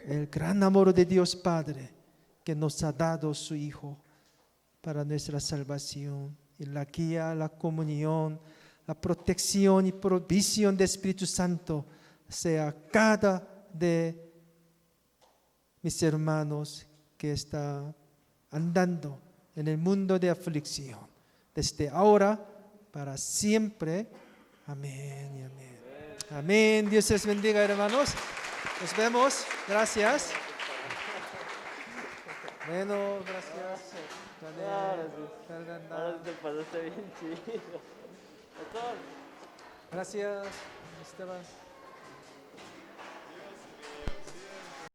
el gran amor de Dios Padre, que nos ha dado su Hijo para nuestra salvación, y la guía, la comunión, la protección y provisión del Espíritu Santo sea cada de mis hermanos que está andando en el mundo de aflicción, desde ahora para siempre. Amén y amén. Amén. Dios les bendiga, hermanos. Nos vemos. Gracias. Bueno, gracias. Janet, Ahora Fernanda. sí te pasaste bien chido. Doctor. Gracias, Esteban.